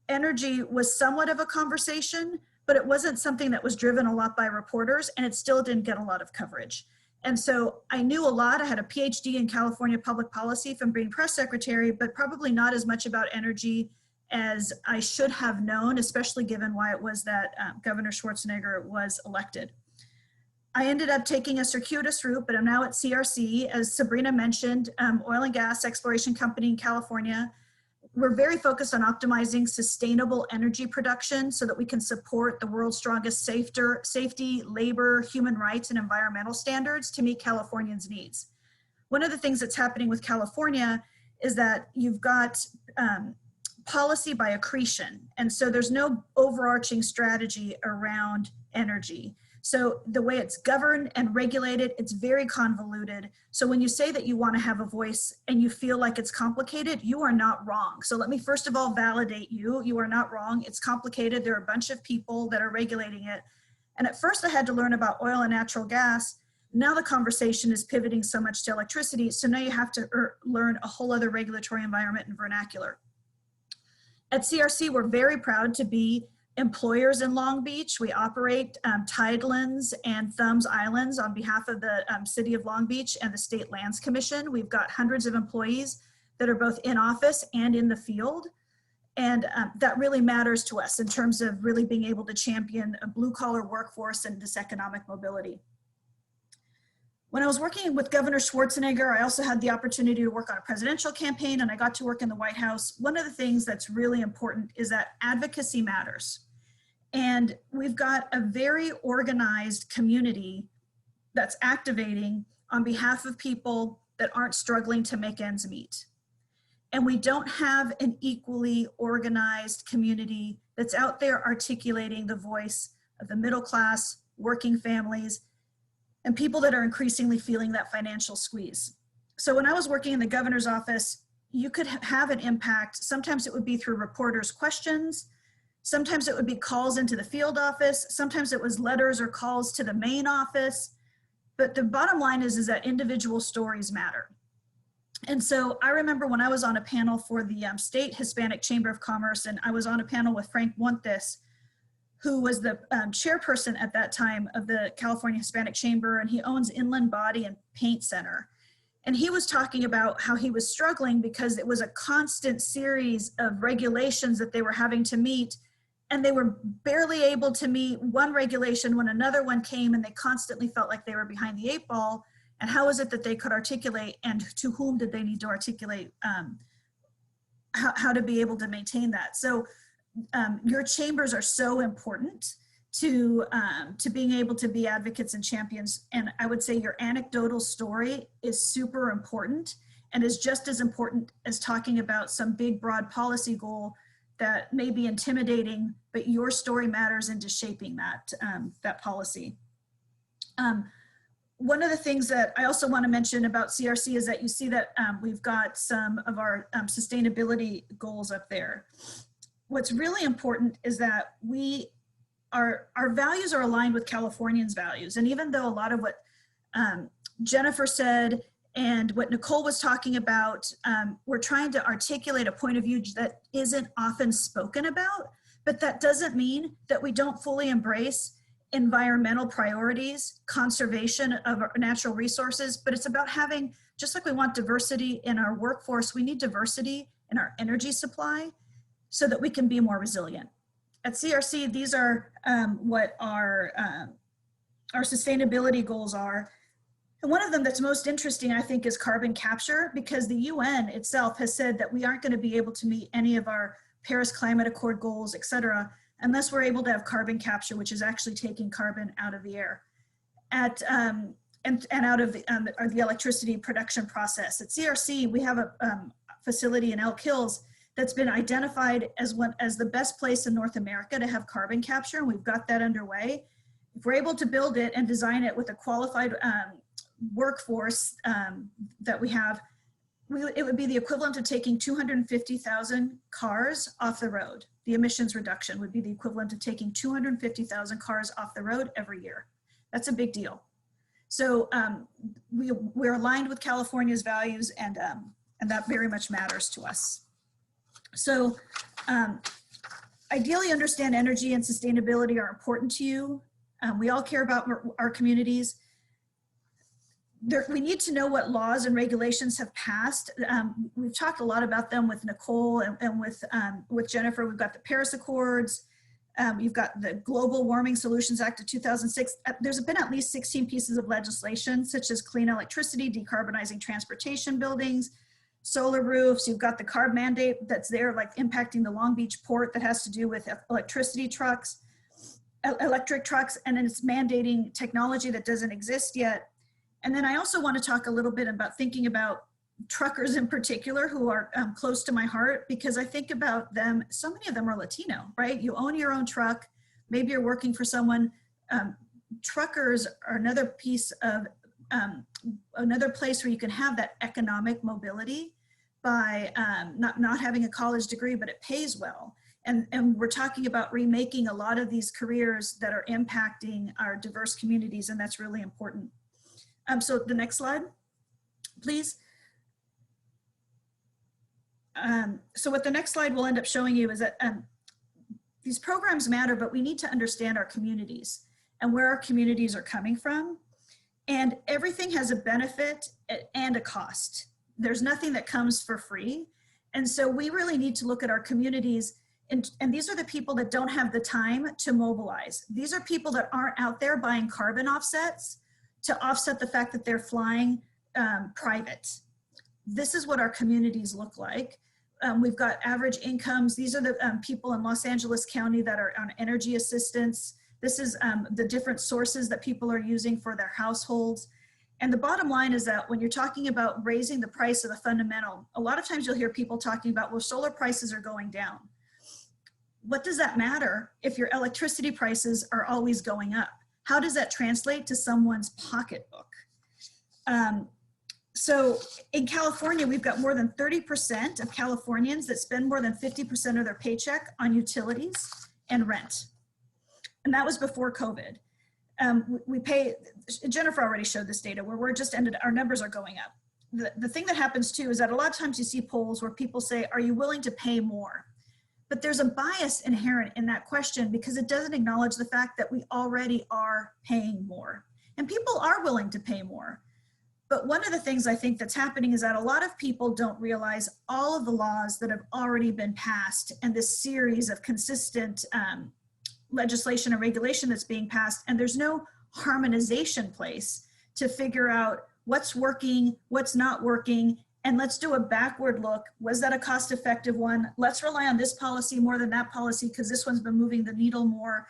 energy was somewhat of a conversation, but it wasn't something that was driven a lot by reporters, and it still didn't get a lot of coverage. And so I knew a lot. I had a PhD in California public policy from being press secretary, but probably not as much about energy as I should have known, especially given why it was that Governor Schwarzenegger was elected. I ended up taking a circuitous route, but I'm now at CRC. As Sabrina mentioned, oil and gas exploration company in California. We're very focused on optimizing sustainable energy production so that we can support the world's strongest safety, labor, human rights, and environmental standards to meet Californians' needs. One of the things that's happening with California is that you've got policy by accretion. And so there's no overarching strategy around energy. So the way it's governed and regulated, it's very convoluted. So when you say that you want to have a voice and you feel like it's complicated, you are not wrong. So let me first of all validate you. You are not wrong. It's complicated. There are a bunch of people that are regulating it. And at first I had to learn about oil and natural gas. Now the conversation is pivoting so much to electricity. So now you have to learn a whole other regulatory environment and vernacular. At CRC, we're very proud to be employers in Long Beach. We operate Tidelands and Thumbs Islands on behalf of the City of Long Beach and the State Lands Commission. We've got hundreds of employees that are both in office and in the field. And that really matters to us in terms of really being able to champion a blue collar workforce and this economic mobility. When I was working with Governor Schwarzenegger, I also had the opportunity to work on a presidential campaign, and I got to work in the White House. One of the things that's really important is that advocacy matters. And we've got a very organized community that's activating on behalf of people that aren't struggling to make ends meet. And we don't have an equally organized community that's out there articulating the voice of the middle class, working families, and people that are increasingly feeling that financial squeeze. So when I was working in the governor's office, you could have an impact. Sometimes it would be through reporters' questions. Sometimes it would be calls into the field office. Sometimes it was letters or calls to the main office. But the bottom line is that individual stories matter. And so I remember when I was on a panel for the State Hispanic Chamber of Commerce, and I was on a panel with Frank Montes, who was the chairperson at that time of the California Hispanic Chamber, and he owns Inland Body and Paint Center. And he was talking about how he was struggling because it was a constant series of regulations that they were having to meet, and they were barely able to meet one regulation when another one came, and they constantly felt like they were behind the 8 ball. And how is it that they could articulate, and to whom did they need to articulate how to be able to maintain that? So your chambers are so important to being able to be advocates and champions. And I would say your anecdotal story is super important and is just as important as talking about some big, broad policy goal that may be intimidating, but your story matters into shaping that, that policy. One of the things that I also want to mention about CRC is that you see that we've got some of our sustainability goals up there. What's really important is that our values are aligned with Californians' values. And even though a lot of what Jennifer said and what Nicole was talking about, we're trying to articulate a point of view that isn't often spoken about, but that doesn't mean that we don't fully embrace environmental priorities, conservation of our natural resources, but it's about having, just like we want diversity in our workforce, we need diversity in our energy supply so that we can be more resilient. At CRC, these are what our sustainability goals are. And one of them that's most interesting, I think, is carbon capture, because the UN itself has said that we aren't going to be able to meet any of our Paris Climate Accord goals, et cetera, unless we're able to have carbon capture, which is actually taking carbon out of the air and out of the electricity production process. At CRC, we have a facility in Elk Hills that's been identified as the best place in North America to have carbon capture, and we've got that underway. If we're able to build it and design it with a qualified workforce that we have, it would be the equivalent of taking 250,000 cars off the road. The emissions reduction would be the equivalent of taking 250,000 cars off the road every year. That's a big deal. So we're aligned with California's values, and that very much matters to us. So ideally understand energy and sustainability are important to you. We all care about our communities. We need to know what laws and regulations have passed. We've talked a lot about them with Nicole and with Jennifer. We've got the Paris Accords. You've got the Global Warming Solutions Act of 2006. There's been at least 16 pieces of legislation, such as clean electricity, decarbonizing transportation buildings, solar roofs. You've got the CARB mandate that's there, like impacting the Long Beach port, that has to do with electric trucks, and then it's mandating technology that doesn't exist yet. And then I also want to talk a little bit about thinking about truckers in particular, who are close to my heart, because I think about them. So many of them are Latino, right? You own your own truck. Maybe you're working for someone. Truckers are another piece of, another place where you can have that economic mobility by not having a college degree, but it pays well. And we're talking about remaking a lot of these careers that are impacting our diverse communities, and that's really important. So the next slide, please. So what the next slide will end up showing you is that these programs matter, but we need to understand our communities and where our communities are coming from. And everything has a benefit and a cost. There's nothing that comes for free. And so we really need to look at our communities, and these are the people that don't have the time to mobilize. These are people that aren't out there buying carbon offsets to offset the fact that they're flying private. This is what our communities look like. We've got average incomes. These are the people in Los Angeles County that are on energy assistance. This is the different sources that people are using for their households. And the bottom line is that when you're talking about raising the price of the fundamental, a lot of times you'll hear people talking about, well, solar prices are going down. What does that matter if your electricity prices are always going up? How does that translate to someone's pocketbook? So in California, we've got more than 30% of Californians that spend more than 50% of their paycheck on utilities and rent. And that was before COVID. We pay, Jennifer already showed this data where we're just ended, our numbers are going up. The thing that happens too is that a lot of times you see polls where people say, are you willing to pay more? But there's a bias inherent in that question because it doesn't acknowledge the fact that we already are paying more. And people are willing to pay more. But one of the things I think that's happening is that a lot of people don't realize all of the laws that have already been passed and this series of consistent legislation and regulation that's being passed, and there's no harmonization place to figure out what's working, what's not working, and let's do a backward look. Was that a cost-effective one? Let's rely on this policy more than that policy because this one's been moving the needle more.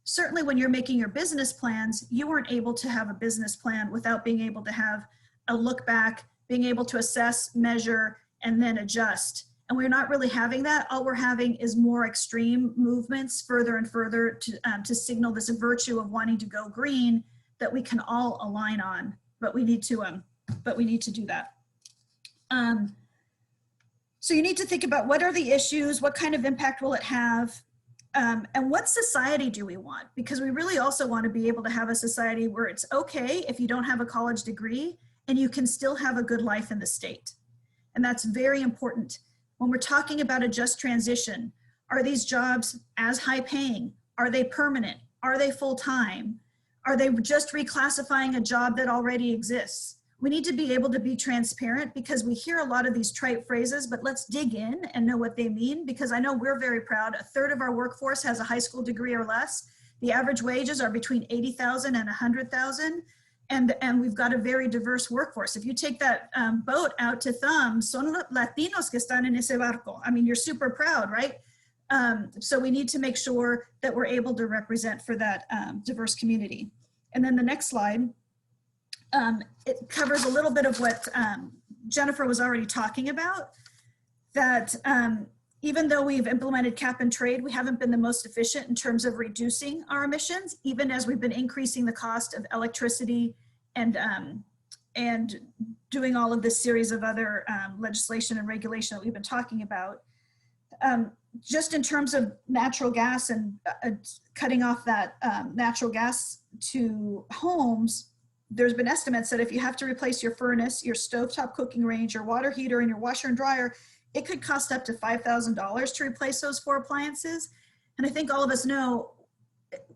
Certainly when you're making your business plans, you weren't able to have a business plan without being able to have a look back, being able to assess, measure, and then adjust. And we're not really having that. All we're having is more extreme movements further and further to signal this virtue of wanting to go green that we can all align on, but we need to do that. So you need to think about what are the issues, what kind of impact will it have, and what society do we want? Because we really also want to be able to have a society where it's okay if you don't have a college degree and you can still have a good life in the state. And that's very important. When we're talking about a just transition, are these jobs as high paying? Are they permanent? Are they full-time? Are they just reclassifying a job that already exists? We need to be able to be transparent because we hear a lot of these trite phrases, but let's dig in and know what they mean because I know we're very proud. A third of our workforce has a high school degree or less. The average wages are between 80,000 and 100,000. And we've got a very diverse workforce. If you take that boat out to Thumb, son Latinos que están en ese barco. I mean, you're super proud, right? So we need to make sure that we're able to represent for that diverse community. And then the next slide, it covers a little bit of what Jennifer was already talking about, that even though we've implemented cap and trade, we haven't been the most efficient in terms of reducing our emissions, even as we've been increasing the cost of electricity and doing all of this series of other legislation and regulation that we've been talking about. Just in terms of natural gas and cutting off that natural gas to homes, there's been estimates that if you have to replace your furnace, your stovetop cooking range, your water heater, and your washer and dryer, it could cost up to $5,000 to replace those 4 appliances. And I think all of us know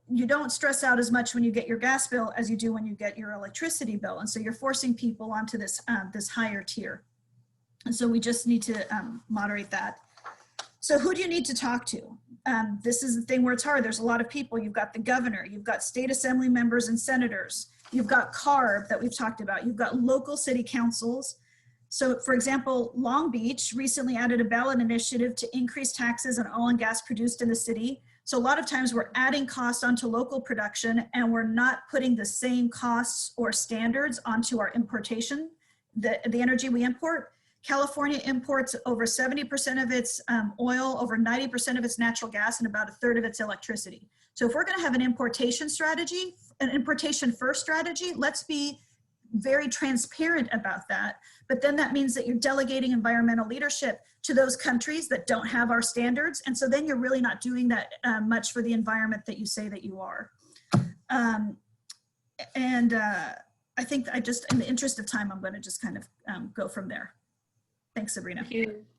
you don't stress out as much when you get your gas bill as you do when you get your electricity bill. And so you're forcing people onto this, this higher tier. And so we just need to moderate that. So who do you need to talk to? This is the thing where it's hard. There's a lot of people. You've got the governor, you've got state assembly members and senators, you've got CARB that we've talked about, you've got local city councils. So for example, Long Beach recently added a ballot initiative to increase taxes on oil and gas produced in the city. So a lot of times we're adding costs onto local production and we're not putting the same costs or standards onto our importation, the energy we import. California imports over 70% of its oil, over 90% of its natural gas, and about 1/3 of its electricity. So if we're gonna have an importation strategy, an importation first strategy, let's be very transparent about that. But then that means that you're delegating environmental leadership to those countries that don't have our standards. And so then you're really not doing that much for the environment that you say that you are. I think I just, in the interest of time, I'm going to just kind of go from there. Thanks, Sabrina.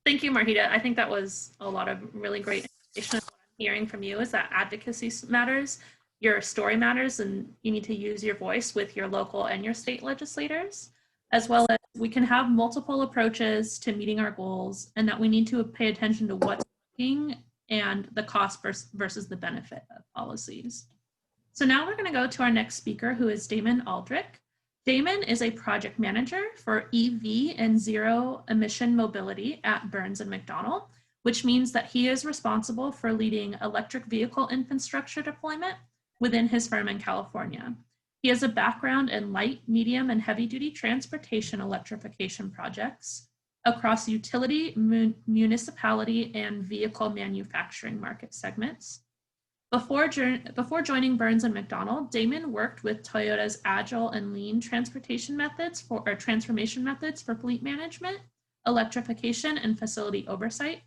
Thank you, Marjita. I think that was a lot of really great information. What I'm hearing from you is that advocacy matters, your story matters, and you need to use your voice with your local and your state legislators, as well as we can have multiple approaches to meeting our goals, and that we need to pay attention to what's working and the cost versus the benefit of policies. So now we're going to go to our next speaker, who is Damon Aldrich. Damon is a project manager for EV and zero emission mobility at Burns & McDonnell, which means that he is responsible for leading electric vehicle infrastructure deployment within his firm in California. He has a background in light, medium, and heavy-duty transportation electrification projects across utility, municipality, and vehicle manufacturing market segments. Before joining Burns & McDonnell, Damon worked with Toyota's agile and lean transformation methods for fleet management, electrification, and facility oversight.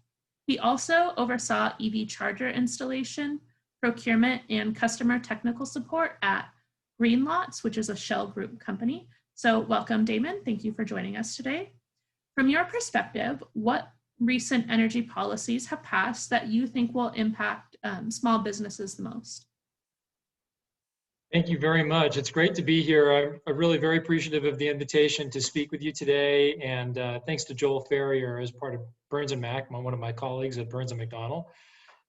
He also oversaw EV charger installation, procurement, and customer technical support at Greenlots, which is a Shell Group company. So welcome, Damon. Thank you for joining us today. From your perspective, what recent energy policies have passed that you think will impact small businesses the most? Thank you very much. It's great to be here. I'm really very appreciative of the invitation to speak with you today. And thanks to Joel Ferrier as part of Burns & Mac, one of my colleagues at Burns & McDonnell,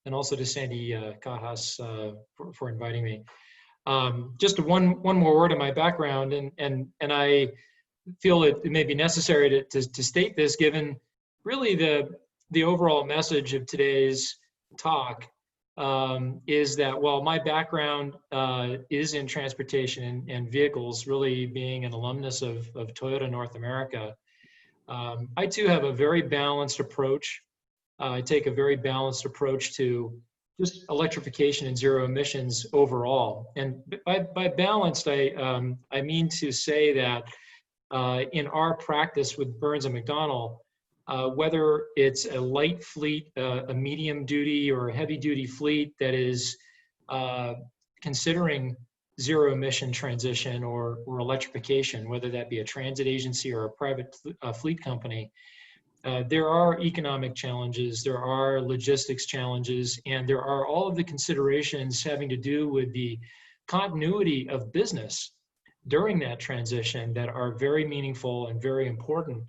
and also to Sandy Cajas for inviting me. Just one more word on my background, and I feel it may be necessary to state this given really the overall message of today's talk. Is that while my background is in transportation and vehicles, really being an alumnus of Toyota North America, I too have a very balanced approach. I take a very balanced approach to just electrification and zero emissions overall. And by balanced, I mean to say that in our practice with Burns & McDonnell, whether it's a light fleet, a medium duty or a heavy duty fleet that is considering zero emission transition or electrification, whether that be a transit agency or a private fleet company, there are economic challenges, there are logistics challenges, and there are all of the considerations having to do with the continuity of business during that transition that are very meaningful and very important.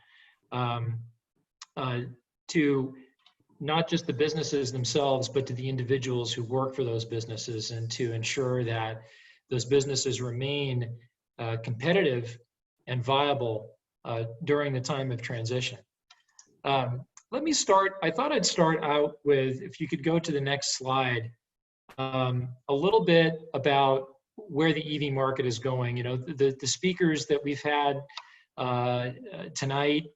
To not just the businesses themselves, but to the individuals who work for those businesses, and to ensure that those businesses remain competitive and viable during the time of transition. Let me start, I thought I'd start out with, if you could go to the next slide, a little bit about where the EV market is going. You know, the speakers that we've had tonight,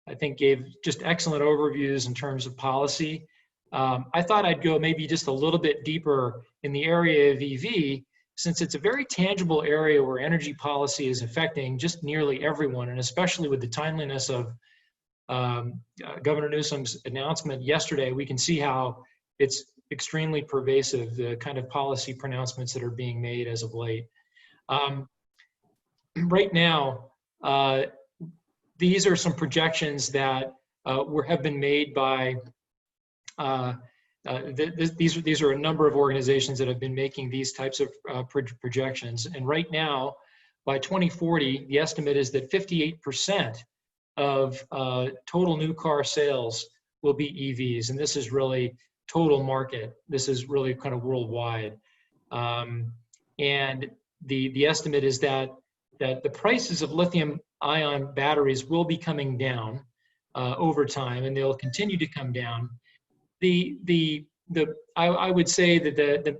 I think gave just excellent overviews in terms of policy. I thought I'd go maybe just a little bit deeper in the area of EV, since it's a very tangible area where energy policy is affecting just nearly everyone, and especially with the timeliness of Governor Newsom's announcement yesterday, we can see how it's extremely pervasive, the kind of policy pronouncements that are being made as of late. Right now, these are some projections that have been made by, these are a number of organizations that have been making these types of projections. And right now, by 2040, the estimate is that 58% of total new car sales will be EVs. And this is really total market. This is really kind of worldwide. And the estimate is that the prices of lithium-ion batteries will be coming down over time, and they'll continue to come down. I would say that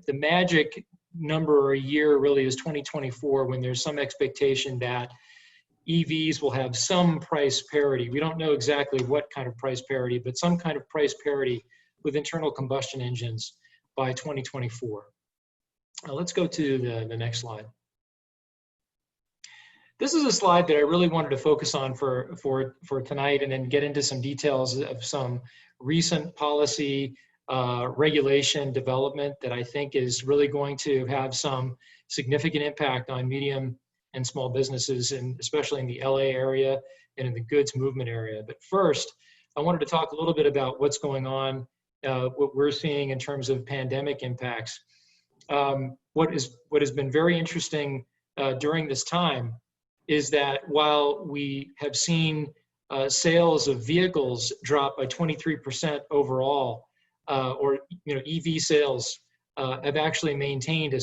the magic number a year really is 2024, when there's some expectation that EVs will have some price parity. We don't know exactly what kind of price parity, but some kind of price parity with internal combustion engines by 2024. Let's go to the next slide. This is a slide that I really wanted to focus on for tonight, and then get into some details of some recent policy regulation development that I think is really going to have some significant impact on medium and small businesses, and especially in the LA area and in the goods movement area. But first, I wanted to talk a little bit about what's going on, what we're seeing in terms of pandemic impacts. What has been very interesting during this time is that while we have seen sales of vehicles drop by 23% overall, or EV sales have actually maintained a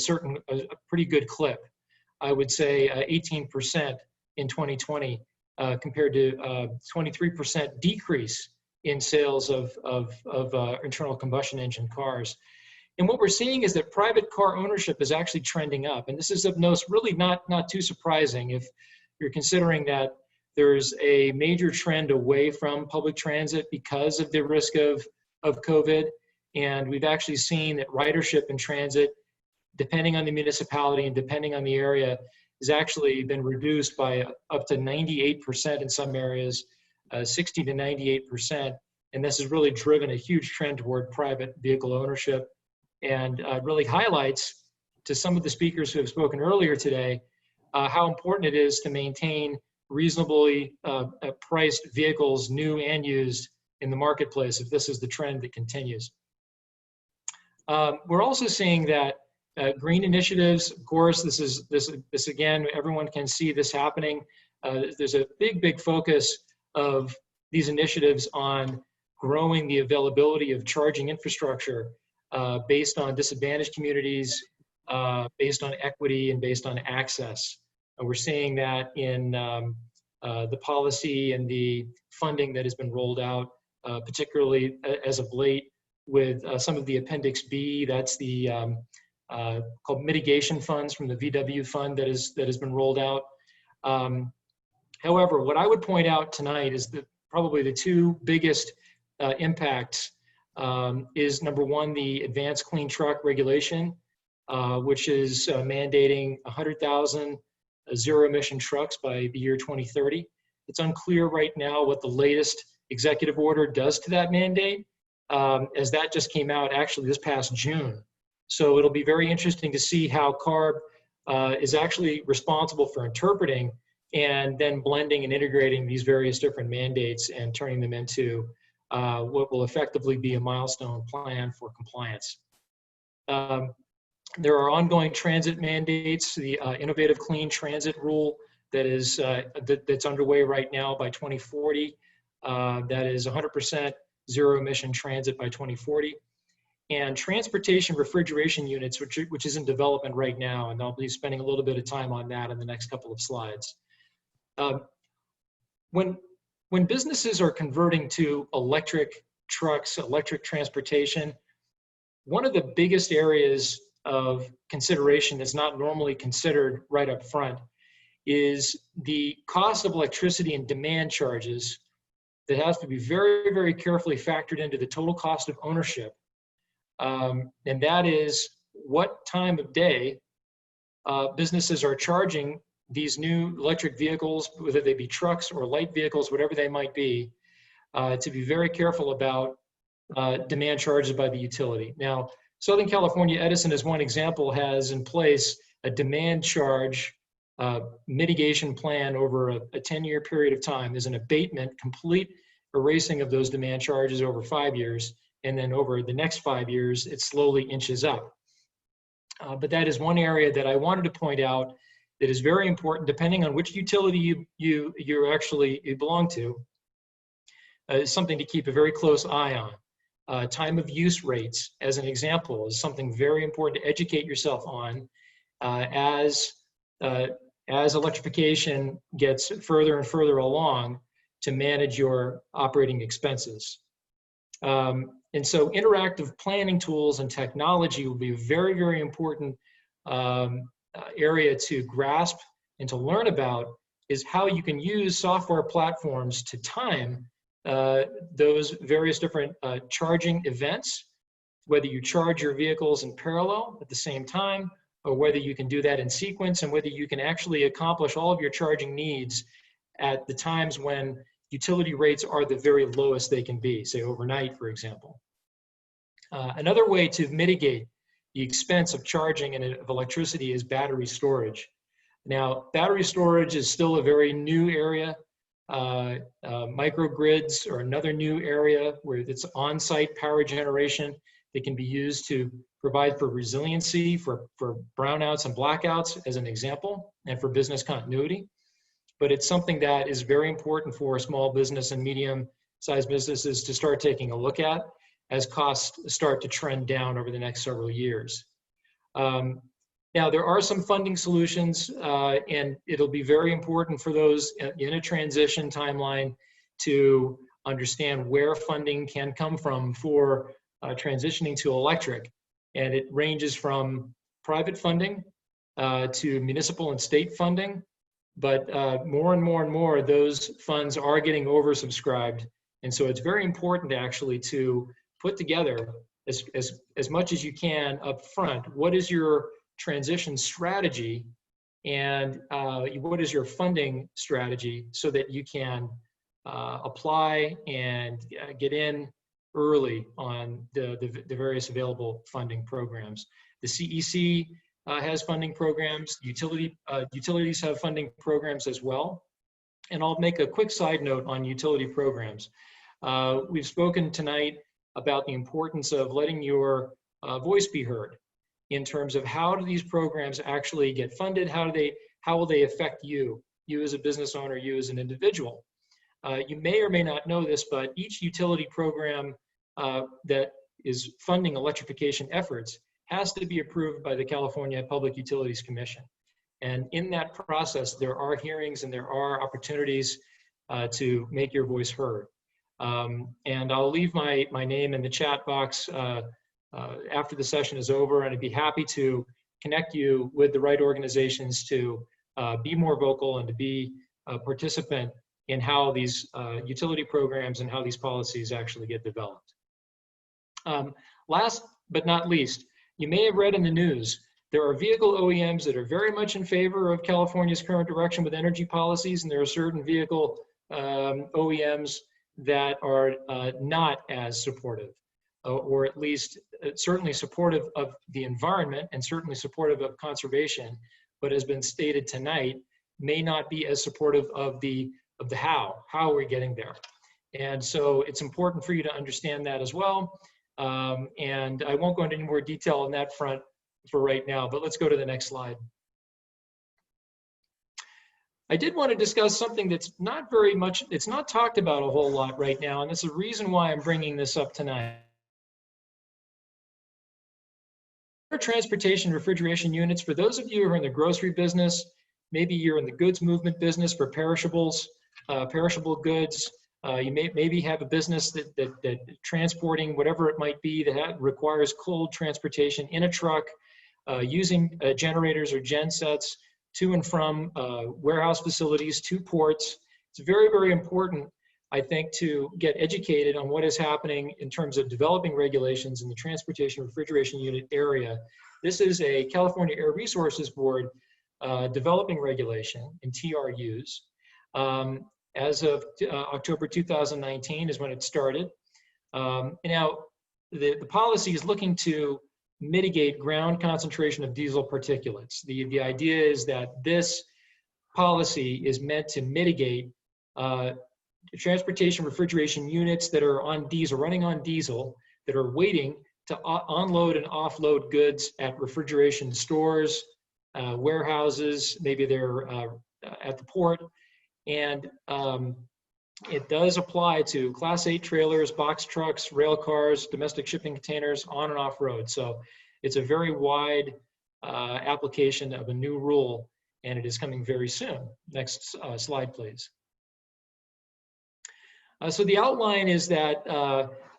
pretty good clip. I would say 18% in 2020 compared to 23% decrease in sales of internal combustion engine cars. And what we're seeing is that private car ownership is actually trending up. And this is of note, really not too surprising if you're considering that there's a major trend away from public transit because of the risk of COVID. And we've actually seen that ridership in transit, depending on the municipality and depending on the area, has actually been reduced by up to 98% in some areas, 60 to 98%. And this has really driven a huge trend toward private vehicle ownership, and really highlights to some of the speakers who have spoken earlier today how important it is to maintain reasonably priced vehicles, new and used, in the marketplace if this is the trend that continues. We're also seeing that green initiatives, of course, this again, everyone can see this happening. There's a big focus of these initiatives on growing the availability of charging infrastructure based on disadvantaged communities, based on equity, and based on access. We're seeing that in the policy and the funding that has been rolled out, particularly as of late with some of the Appendix B, that's the called mitigation funds from the VW fund that has been rolled out. However, what I would point out tonight is that probably the two biggest impacts is, number one, the advanced clean truck regulation, which is mandating 100,000 zero emission trucks by the year 2030. It's unclear right now what the latest executive order does to that mandate, as that just came out actually this past June. So it'll be very interesting to see how CARB is actually responsible for interpreting and then blending and integrating these various different mandates and turning them into what will effectively be a milestone plan for compliance. There are ongoing transit mandates, the Innovative Clean Transit Rule that is that's underway right now by 2040. That is 100% zero emission transit by 2040. And transportation refrigeration units, which is in development right now, and I'll be spending a little bit of time on that in the next couple of slides. When businesses are converting to electric trucks, electric transportation, one of the biggest areas of consideration that's not normally considered right up front is the cost of electricity and demand charges that has to be very carefully factored into the total cost of ownership. And that is what time of day businesses are charging these new electric vehicles, whether they be trucks or light vehicles, whatever they might be, to be very careful about demand charges by the utility. Now, Southern California Edison, as one example, has in place a demand charge mitigation plan over a 10-year period of time. There's an abatement, complete erasing of those demand charges over 5 years, and then over the next 5 years, it slowly inches up. But that is one area that I wanted to point out that is very important, depending on which utility you belong to. Is something to keep a very close eye on. Time of use rates, as an example, is something very important to educate yourself on as electrification gets further and further along to manage your operating expenses. And so interactive planning tools and technology will be a very important area to grasp and to learn about, is how you can use software platforms to time those various different charging events, whether you charge your vehicles in parallel at the same time, or whether you can do that in sequence, and whether you can actually accomplish all of your charging needs at the times when utility rates are the very lowest they can be, say overnight, for example. Another way to mitigate the expense of charging and of electricity is battery storage. Now, battery storage is still a very new area. Microgrids are another new area where it's on-site power generation that can be used to provide for resiliency, for brownouts and blackouts, as an example, and for business continuity. But it's something that is very important for small business and medium-sized businesses to start taking a look at as costs start to trend down over the next several years. Now, there are some funding solutions, and it'll be very important for those in a transition timeline to understand where funding can come from for transitioning to electric. And it ranges from private funding to municipal and state funding. But more and more, those funds are getting oversubscribed. And so it's very important actually to put together as much as you can up front. What is your transition strategy, and what is your funding strategy, so that you can apply and get in early on the various available funding programs. The CEC has funding programs. Utilities have funding programs as well. And I'll make a quick side note on utility programs. We've spoken tonight about the importance of letting your voice be heard in terms of how do these programs actually get funded, how will they affect you as a business owner, you as an individual. You may or may not know this, but each utility program that is funding electrification efforts has to be approved by the California Public Utilities Commission. And in that process, there are hearings and there are opportunities to make your voice heard. And I'll leave my name in the chat box after the session is over, and I'd be happy to connect you with the right organizations to be more vocal and to be a participant in how these utility programs and how these policies actually get developed. Last but not least, you may have read in the news, there are vehicle OEMs that are very much in favor of California's current direction with energy policies, and there are certain vehicle OEMs that are not as supportive, or at least certainly supportive of the environment and certainly supportive of conservation, but has been stated tonight, may not be as supportive of the how we're getting there. And so it's important for you to understand that as well. And I won't go into any more detail on that front for right now, but let's go to the next slide. I did want to discuss something that's not very much, it's not talked about a whole lot right now, and that's the reason why I'm bringing this up tonight. Transportation refrigeration units, for those of you who are in the grocery business, maybe you're in the goods movement business for perishables, perishable goods, you maybe have a business that transporting whatever it might be that requires cold transportation in a truck, using generators or gen sets to and from warehouse facilities to ports. It's very, very important, I think, to get educated on what is happening in terms of developing regulations in the transportation refrigeration unit area. This is a California Air Resources Board developing regulation in TRUs. As of October 2019 is when it started. Now, the policy is looking to mitigate ground concentration of diesel particulates. The idea is that this policy is meant to mitigate transportation refrigeration units that are on diesel, running on diesel, that are waiting to unload and offload goods at refrigeration stores, warehouses, maybe they're at the port. And it does apply to Class 8 trailers, box trucks, rail cars, domestic shipping containers, on and off road. So it's a very wide application of a new rule, and it is coming very soon. Next slide, please. So the outline is that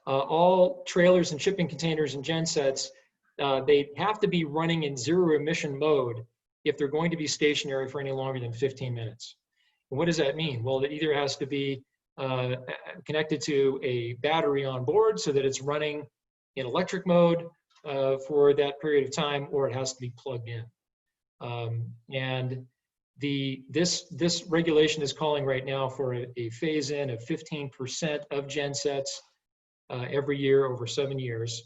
all trailers and shipping containers and gensets, they have to be running in zero emission mode if they're going to be stationary for any longer than 15 minutes. And what does that mean? Well, it either has to be connected to a battery on board so that it's running in electric mode for that period of time, or it has to be plugged in. And this regulation is calling right now for a phase-in of 15% of gensets every year over 7 years.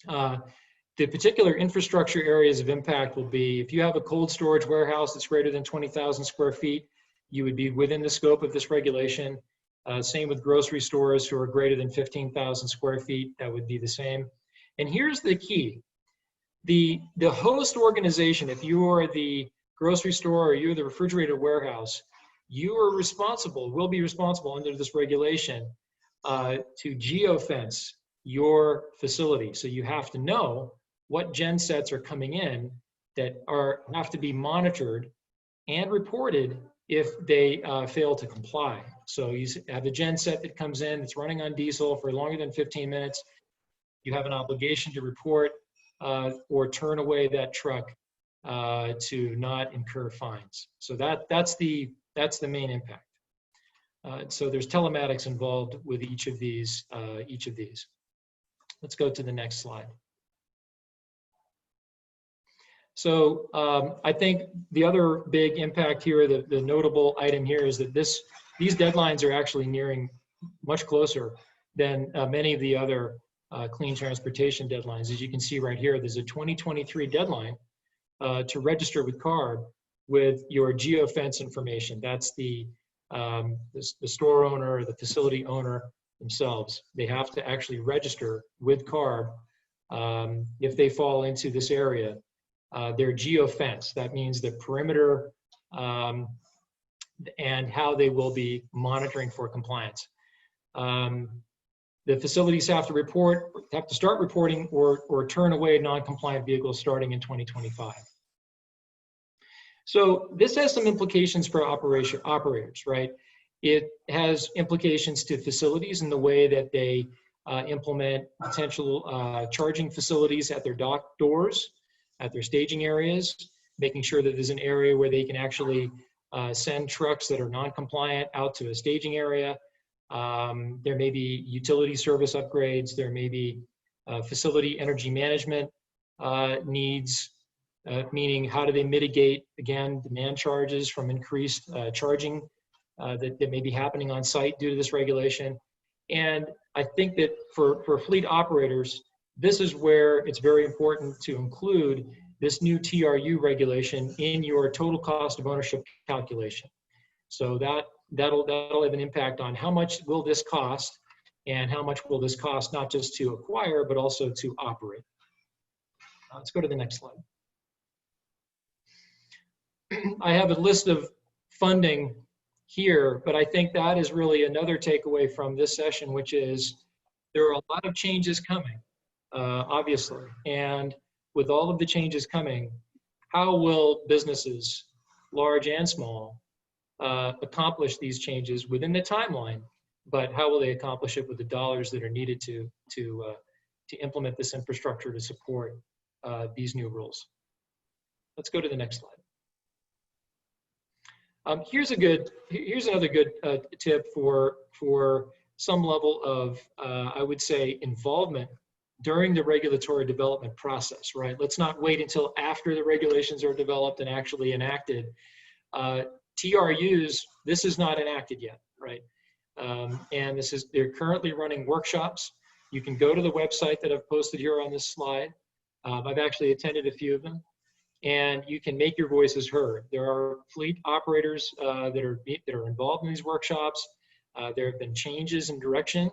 The particular infrastructure areas of impact will be, if you have a cold storage warehouse that's greater than 20,000 square feet, you would be within the scope of this regulation. Same with grocery stores who are greater than 15,000 square feet, that would be the same. And here's the key. The host organization, if you are the grocery store or you're the refrigerated warehouse, you are responsible, will be responsible under this regulation to geofence your facility. So you have to know what gen sets are coming in that have to be monitored and reported if they fail to comply. So you have a genset that comes in, it's running on diesel for longer than 15 minutes. You have an obligation to report or turn away that truck to not incur fines. So that's the main impact. So there's telematics involved with each of these. Let's go to the next slide. So I think the other big impact here, the notable item here, is that these deadlines are actually nearing much closer than many of the other clean transportation deadlines. As you can see right here, there's a 2023 deadline to register with CARB with your geofence information. That's the store owner, the facility owner themselves. They have to actually register with CARB if they fall into this area. Their geofence, that means the perimeter and how they will be monitoring for compliance. The facilities have to start reporting or turn away non-compliant vehicles starting in 2025. So this has some implications for operators, right? It has implications to facilities in the way that they implement potential charging facilities at their dock doors, at their staging areas, making sure that there's an area where they can actually send trucks that are non-compliant out to a staging area. There may be utility service upgrades. There may be facility energy management needs, meaning how do they mitigate, again, demand charges from increased charging that may be happening on site due to this regulation. And I think that for fleet operators, this is where it's very important to include this new TRU regulation in your total cost of ownership calculation. So that'll have an impact on how much will this cost and how much will this cost not just to acquire, but also to operate. Let's go to the next slide. I have a list of funding here, but I think that is really another takeaway from this session, which is there are a lot of changes coming, obviously. And with all of the changes coming, how will businesses, large and small, accomplish these changes within the timeline, but how will they accomplish it with the dollars that are needed to implement this infrastructure to support these new rules? Let's go to the next slide. Here's another good tip for some level of, I would say, involvement during the regulatory development process, right? Let's not wait until after the regulations are developed and actually enacted. TRUs, this is not enacted yet, right? And they're currently running workshops. You can go to the website that I've posted here on this slide. I've actually attended a few of them, and you can make your voices heard. There are fleet operators that are involved in these workshops. There have been changes in direction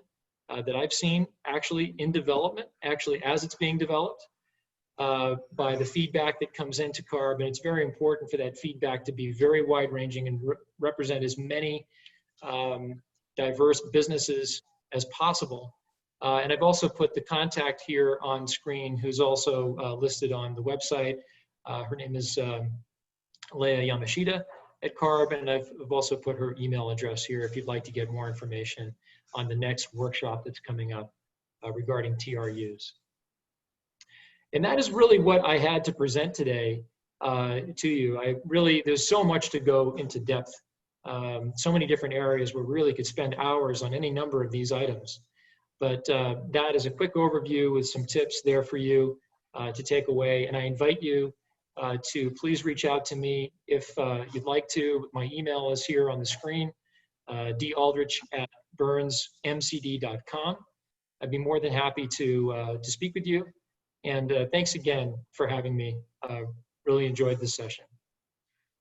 that I've seen actually in development, actually as it's being developed, by the feedback that comes into CARB. And it's very important for that feedback to be very wide-ranging and represent as many diverse businesses as possible. And I've also put the contact here on screen, who's also listed on the website. Her name is Leah Yamashita at CARB, and I've also put her email address here if you'd like to get more information on the next workshop that's coming up regarding TRUs. And that is really what I had to present today to you. There's so much to go into depth, so many different areas where we really could spend hours on any number of these items. But that is a quick overview with some tips there for you to take away. And I invite you to please reach out to me if you'd like to. My email is here on the screen, daldrich@burnsmcd.com. I'd be more than happy to speak with you. And thanks again for having me. Really enjoyed this session.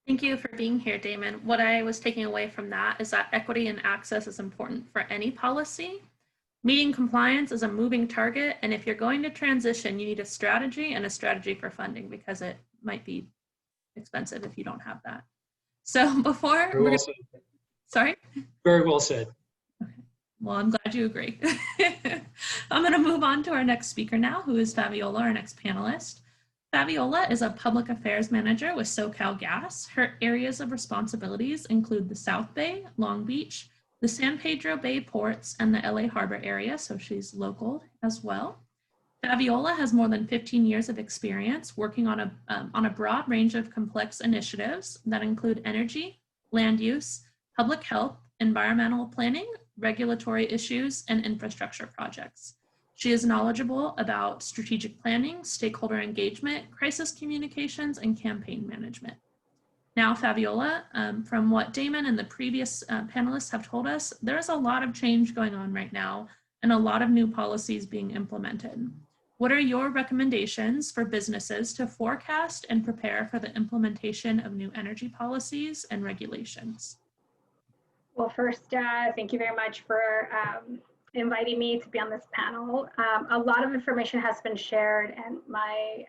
Thank you for being here, Damon. What I was taking away from that is that equity and access is important for any policy. Meeting compliance is a moving target, and if you're going to transition, you need a strategy and a strategy for funding, because it might be expensive if you don't have that. So before Very well said. Sorry? Very well said. Okay. Well, I'm glad you agree. I'm going to move on to our next speaker now, who is Fabiola, our next panelist. Fabiola is a public affairs manager with SoCal Gas. Her areas of responsibilities include the South Bay, Long Beach, the San Pedro Bay ports, and the LA Harbor area, so she's local as well. Fabiola has more than 15 years of experience working on a broad range of complex initiatives that include energy, land use, public health, environmental planning, regulatory issues, and infrastructure projects. She is knowledgeable about strategic planning, stakeholder engagement, crisis communications, and campaign management. Now, Fabiola, from what Damon and the previous panelists have told us, there's a lot of change going on right now and a lot of new policies being implemented. What are your recommendations for businesses to forecast and prepare for the implementation of new energy policies and regulations? Well, first, thank you very much for inviting me to be on this panel. A lot of information has been shared, and my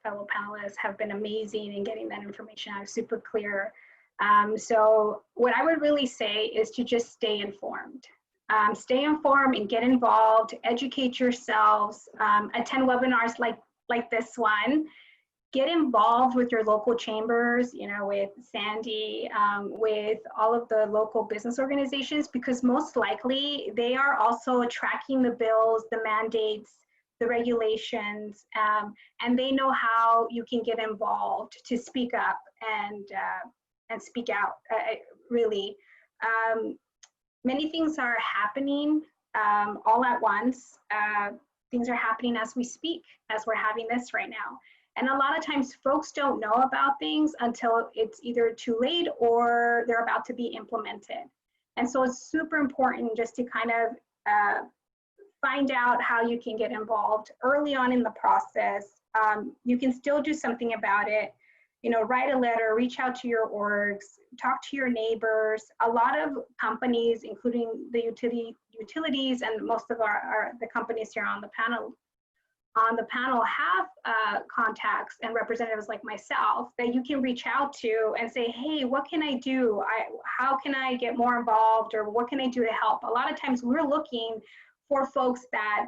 fellow panelists have been amazing in getting that information out super clear. So what I would really say is to just stay informed. Stay informed and get involved, educate yourselves, attend webinars like this one. Get involved with your local chambers, you know, with Sandy, with all of the local business organizations, because most likely they are also tracking the bills, the mandates, the regulations, and they know how you can get involved to speak up and speak out, really. Many things are happening all at once. Things are happening as we speak, as we're having this right now. And a lot of times folks don't know about things until it's either too late or they're about to be implemented. And so it's super important just to kind of find out how you can get involved early on in the process. You can still do something about it. You know, write a letter, reach out to your orgs, talk to your neighbors. A lot of companies, including the utilities and most of the companies here on the panel have contacts and representatives like myself that you can reach out to and say, hey, what can I do? How can I get more involved, or what can I do to help? A lot of times we're looking for folks that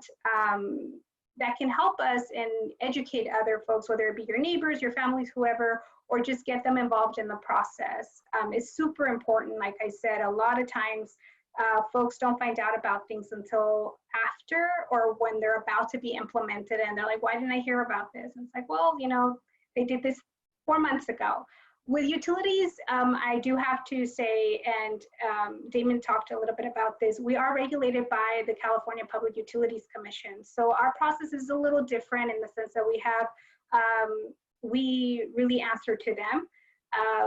that can help us and educate other folks, whether it be your neighbors, your families, whoever, or just get them involved in the process. It's super important. Like I said, a lot of times folks don't find out about things until after or when they're about to be implemented, and they're like, why didn't I hear about this? And it's like, well, you know, they did this 4 months ago. With utilities, I do have to say, and Damon talked a little bit about this, we are regulated by the California Public Utilities Commission. So our process is a little different in the sense that we have, we really answer to them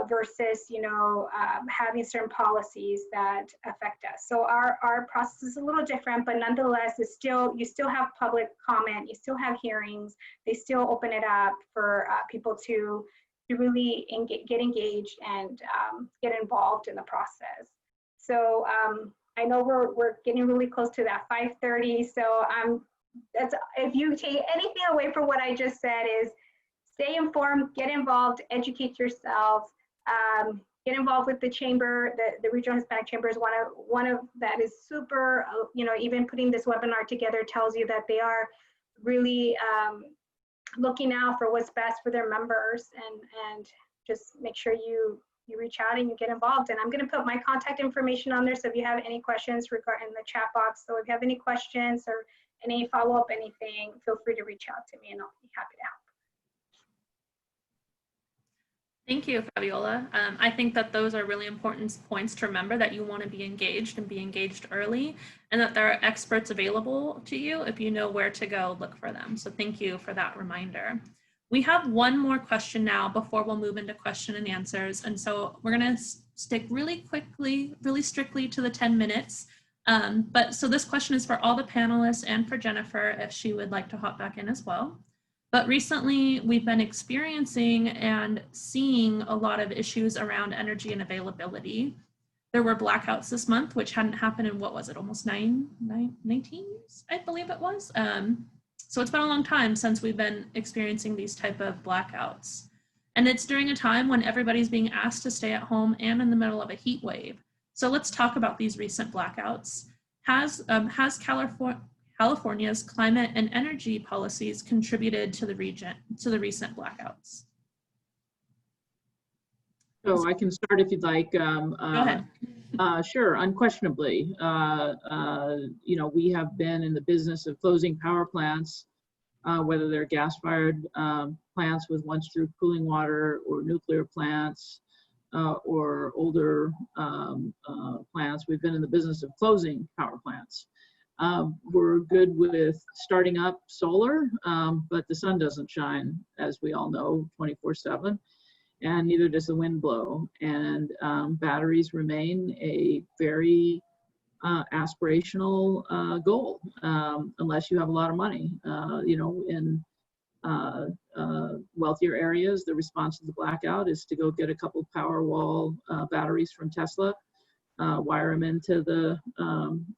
versus, you know, having certain policies that affect us. So our process is a little different, but nonetheless, it's still, you still have public comment, you still have hearings, they still open it up for people to really get engaged and get involved in the process. So I know we're getting really close to that 5:30. So that's, if you take anything away from what I just said, is stay informed, get involved, educate yourselves, get involved with the chamber. The Regional Hispanic Chamber is one of that is super, you know, even putting this webinar together tells you that they are really looking out for what's best for their members, and just make sure you reach out and you get involved. And I'm going to put my contact information on there, so if you have any questions regarding the chat box, so if you have any questions or any follow-up, anything, feel free to reach out to me and I'll be happy to help. Thank you, Fabiola. I think that those are really important points to remember, that you want to be engaged and be engaged early, and that there are experts available to you. If you know where to go, look for them. So thank you for that reminder. We have one more question now before we'll move into question and answers. And so we're going to stick really strictly to the 10 minutes. So this question is for all the panelists and for Jennifer, if she would like to hop back in as well. But recently, we've been experiencing and seeing a lot of issues around energy and availability. There were blackouts this month, which hadn't happened in, what was it, almost 19 years, I believe it was. So it's been a long time since we've been experiencing these type of blackouts. And it's during a time when everybody's being asked to stay at home and in the middle of a heat wave. So let's talk about these recent blackouts. Has California's climate and energy policies contributed to the recent blackouts? So I can start if you'd like. Go ahead. Sure, unquestionably. You know, we have been in the business of closing power plants, whether they're gas-fired plants with once-through cooling water, or nuclear plants, or older plants. We've been in the business of closing power plants. We're good with starting up solar, but the sun doesn't shine, as we all know, 24/7, and neither does the wind blow. And batteries remain a very aspirational goal, unless you have a lot of money. You know, in wealthier areas, the response to the blackout is to go get a couple Powerwall batteries from Tesla, wire them into the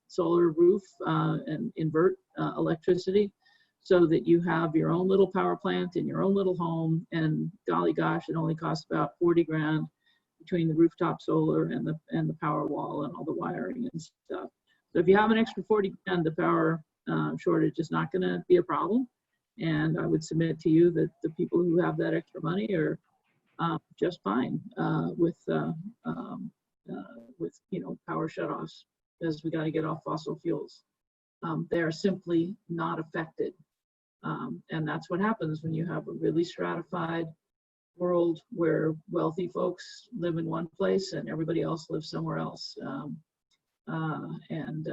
solar roof, and invert electricity, so that you have your own little power plant in your own little home. And golly gosh, it only costs about 40 grand between the rooftop solar and the power wall and all the wiring and stuff. So if you have an extra 40 grand, the power shortage is not going to be a problem. And I would submit to you that the people who have that extra money are just fine with you know, power shutoffs, because we got to get off fossil fuels. They are simply not affected. And that's what happens when you have a really stratified world where wealthy folks live in one place and everybody else lives somewhere else. And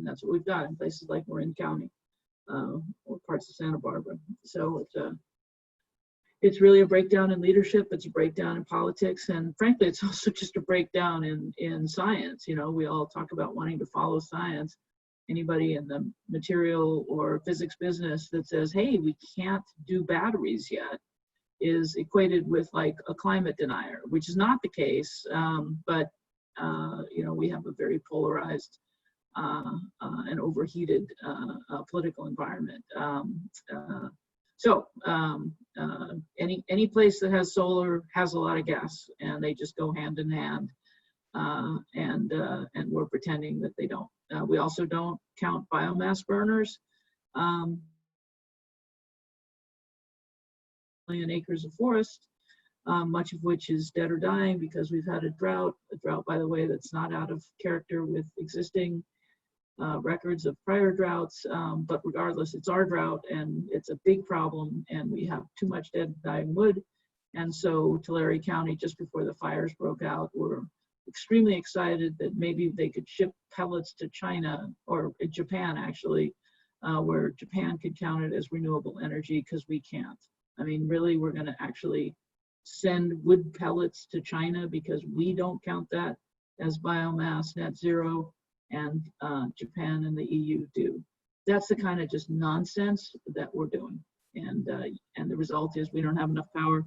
that's what we've got in places like Marin County, or parts of Santa Barbara. So it's really a breakdown in leadership. It's a breakdown in politics. And frankly, it's also just a breakdown in science. You know, we all talk about wanting to follow science. Anybody in the material or physics business that says, hey, we can't do batteries yet, is equated with like a climate denier, which is not the case. But you know, we have a very polarized and overheated political environment. So any place that has solar has a lot of gas, and they just go hand in hand. And we're pretending that they don't. We also don't count biomass burners. Million acres of forest, much of which is dead or dying because we've had a drought, by the way, that's not out of character with existing records of prior droughts. But regardless, it's our drought, and it's a big problem, and we have too much dead and dying wood. And so Tulare County, just before the fires broke out, were extremely excited that maybe they could ship pellets to China, or Japan actually, where Japan could count it as renewable energy, because we can't. I mean, really, we're going to actually send wood pellets to China because we don't count that as biomass net zero, and Japan and the EU do. That's the kind of just nonsense that we're doing. And the result is we don't have enough power,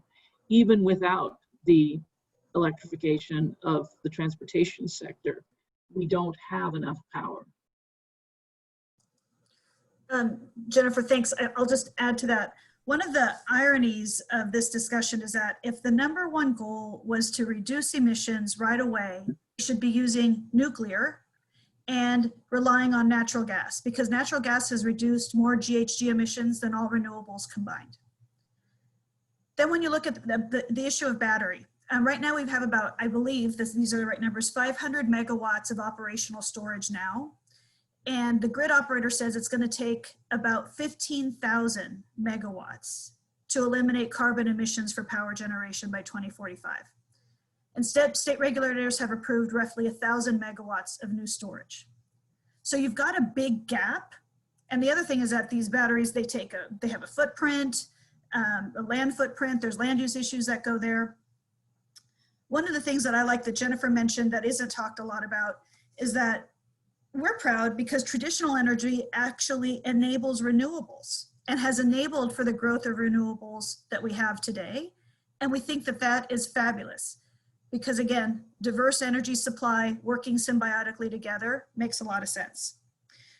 even without the electrification of the transportation sector. We don't have enough power. Jennifer, thanks. I'll just add to that. One of the ironies of this discussion is that if the #1 goal was to reduce emissions right away, we should be using nuclear and relying on natural gas, because natural gas has reduced more GHG emissions than all renewables combined. Then when you look at the issue of battery, right now we have about, I believe these are the right numbers, 500 megawatts of operational storage now. And the grid operator says it's going to take about 15,000 megawatts to eliminate carbon emissions for power generation by 2045. Instead, state regulators have approved roughly 1,000 megawatts of new storage. So you've got a big gap. And the other thing is that these batteries, they have a footprint, a land footprint, there's land use issues that go there. One of the things that I like that Jennifer mentioned that isn't talked a lot about is that we're proud because traditional energy actually enables renewables and has enabled for the growth of renewables that we have today. And we think that that is fabulous because, again, diverse energy supply working symbiotically together makes a lot of sense.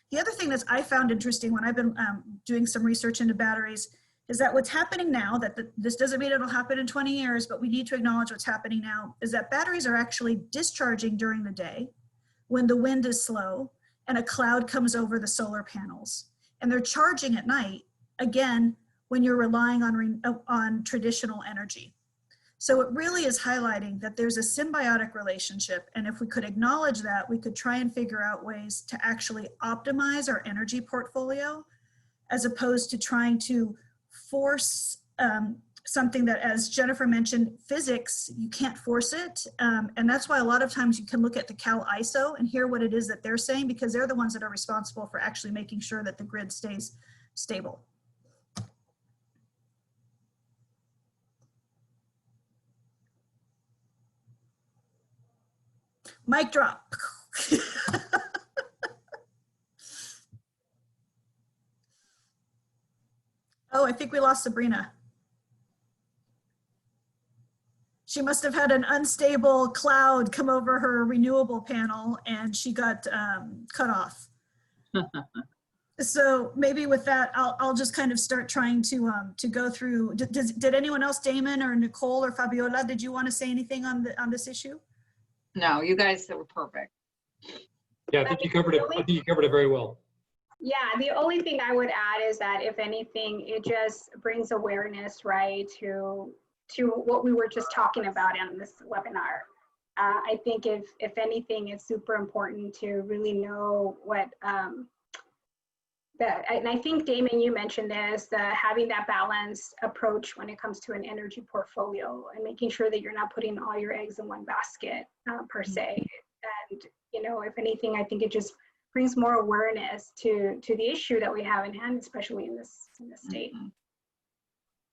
The other thing that I found interesting when I've been doing some research into batteries is that what's happening now, this doesn't mean it'll happen in 20 years, but we need to acknowledge what's happening now, is that batteries are actually discharging during the day when the wind is slow and a cloud comes over the solar panels. and they're charging at night, again, when you're relying on traditional energy. So it really is highlighting that there's a symbiotic relationship, and if we could acknowledge that, we could try and figure out ways to actually optimize our energy portfolio, as opposed to trying to force something that, as Jennifer mentioned, physics, you can't force it. And that's why a lot of times you can look at the Cal ISO and hear what it is that they're saying, because they're the ones that are responsible for actually making sure that the grid stays stable. Mic drop. Oh, I think we lost Sabrina. She must have had an unstable cloud come over her renewable panel and she got cut off. So maybe with that, I'll just kind of start trying to go through. Did anyone else, Damon or Nicole or Fabiola, did you want to say anything on this issue? No, you guys were perfect. Yeah, I think you covered it. I think you covered it very well. Yeah, the only thing I would add is that if anything, it just brings awareness, right, to what we were just talking about in this webinar. I think if anything, it's super important to really know what and I think, Damon, you mentioned this, having that balanced approach when it comes to an energy portfolio and making sure that you're not putting all your eggs in one basket per se. And, you know, if anything, I think it just brings more awareness to the issue that we have in hand, especially in this state.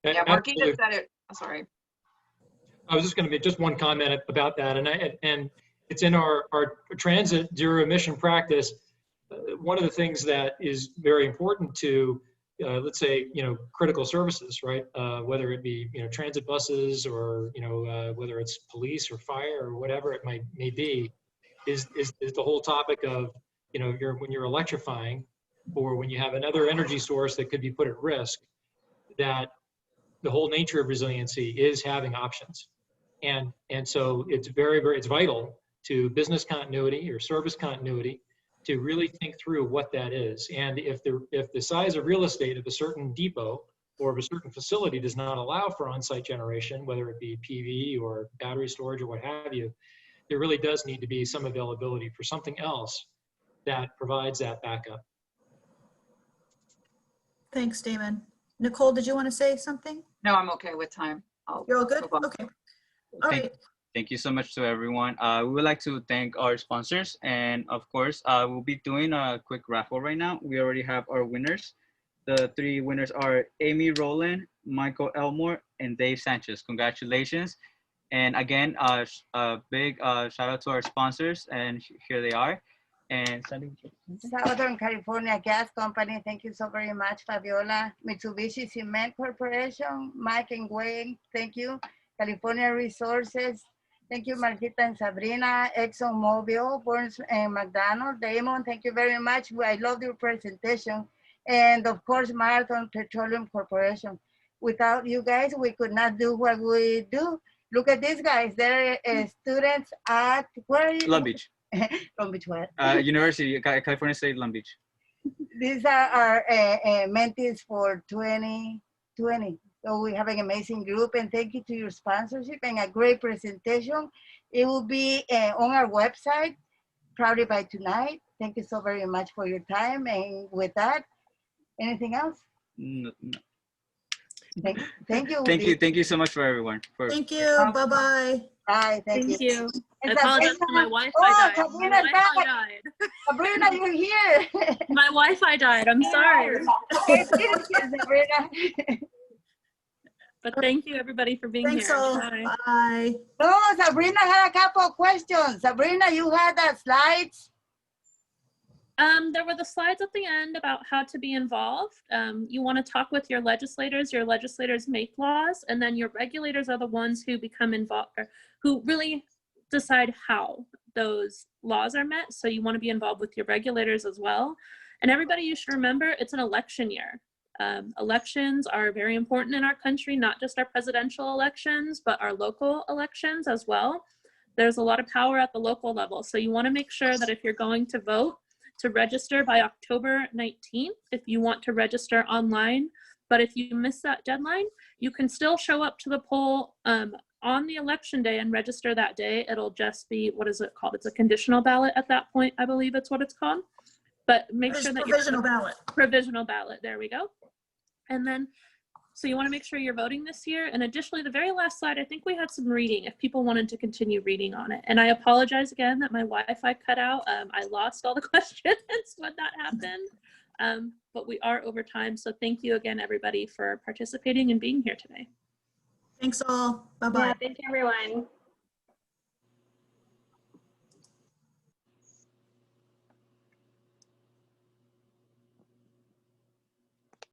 Yeah, Marjita said it. Sorry. I was just going to make just one comment about that, and it's in our transit zero emission practice. One of the things that is very important to, let's say, you know, critical services, right? Whether it be, you know, transit buses or, you know, whether it's police or fire or whatever it may be, is the whole topic of, you know, when you're electrifying or when you have another energy source that could be put at risk, that the whole nature of resiliency is having options. And so it's it's vital to business continuity or service continuity to really think through what that is. And if the size of real estate of a certain depot or of a certain facility does not allow for on-site generation, whether it be PV or battery storage or what have you, there really does need to be some availability for something else that provides that backup. Thanks, Damon. Nicole, did you want to say something? No, I'm okay with time. You're all good? Okay. All right. Thank you so much to everyone. We would like to thank our sponsors. And of course, we'll be doing a quick raffle right now. We already have our winners. The 3 winners are Amy Rowland, Michael Elmore, and Dave Sanchez. Congratulations. And again, a big shout out to our sponsors. And here they are. And Southern California Gas Company, thank you so very much, Fabiola. Mitsubishi Cement Corporation, Mike and Wayne, thank you. California Resources, thank you, Marjita and Sabrina. ExxonMobil, Burns and McDonald, Damon, thank you very much. I love your presentation. And of course, Marathon Petroleum Corporation. Without you guys, we could not do what we do. Look at these guys, they're students at, where are you? Long Beach. Long Beach what? University, California State, Long Beach. These are our mentees for 2020. So we have an amazing group, and thank you to your sponsorship and a great presentation. It will be on our website probably by tonight. Thank you so very much for your time. And with that, anything else? No. Thank you. Thank you so much for everyone. Thank you. Bye-bye. Bye. Thank you. I apologize for my Wi-Fi died. Sabrina, My Wi-Fi died. Sabrina, you're here. My Wi-Fi died. I'm sorry. Okay, Sabrina. But thank you everybody for being Thanks here. all. Bye. Bye. No, Sabrina had a couple of questions. Sabrina, you had the slides. There were the slides at the end about how to be involved. You want to talk with your legislators make laws, and then your regulators are the ones who become involved, or who really decide how those laws are met. So you want to be involved with your regulators as well. And everybody, you should remember, it's an election year. Elections are very important in our country, not just our presidential elections, but our local elections as well. There's a lot of power at the local level. So you want to make sure that if you're going to vote, to register by October 19th if you want to register online. But if you miss that deadline, you can still show up to the poll on the election day and register that day. It'll just be, what is it called? It's a conditional ballot at that point, I believe it's what it's called. But make sure that provisional ballot. Provisional ballot, there we go. And then, so you want to make sure you're voting this year. And additionally, the very last slide, I think we had some reading if people wanted to continue reading on it. And I apologize again that my Wi-Fi cut out. I lost all the questions when that happened. But we are over time. So thank you again, everybody, for participating and being here today. Thanks all. Bye-bye. Yeah, thank you, everyone.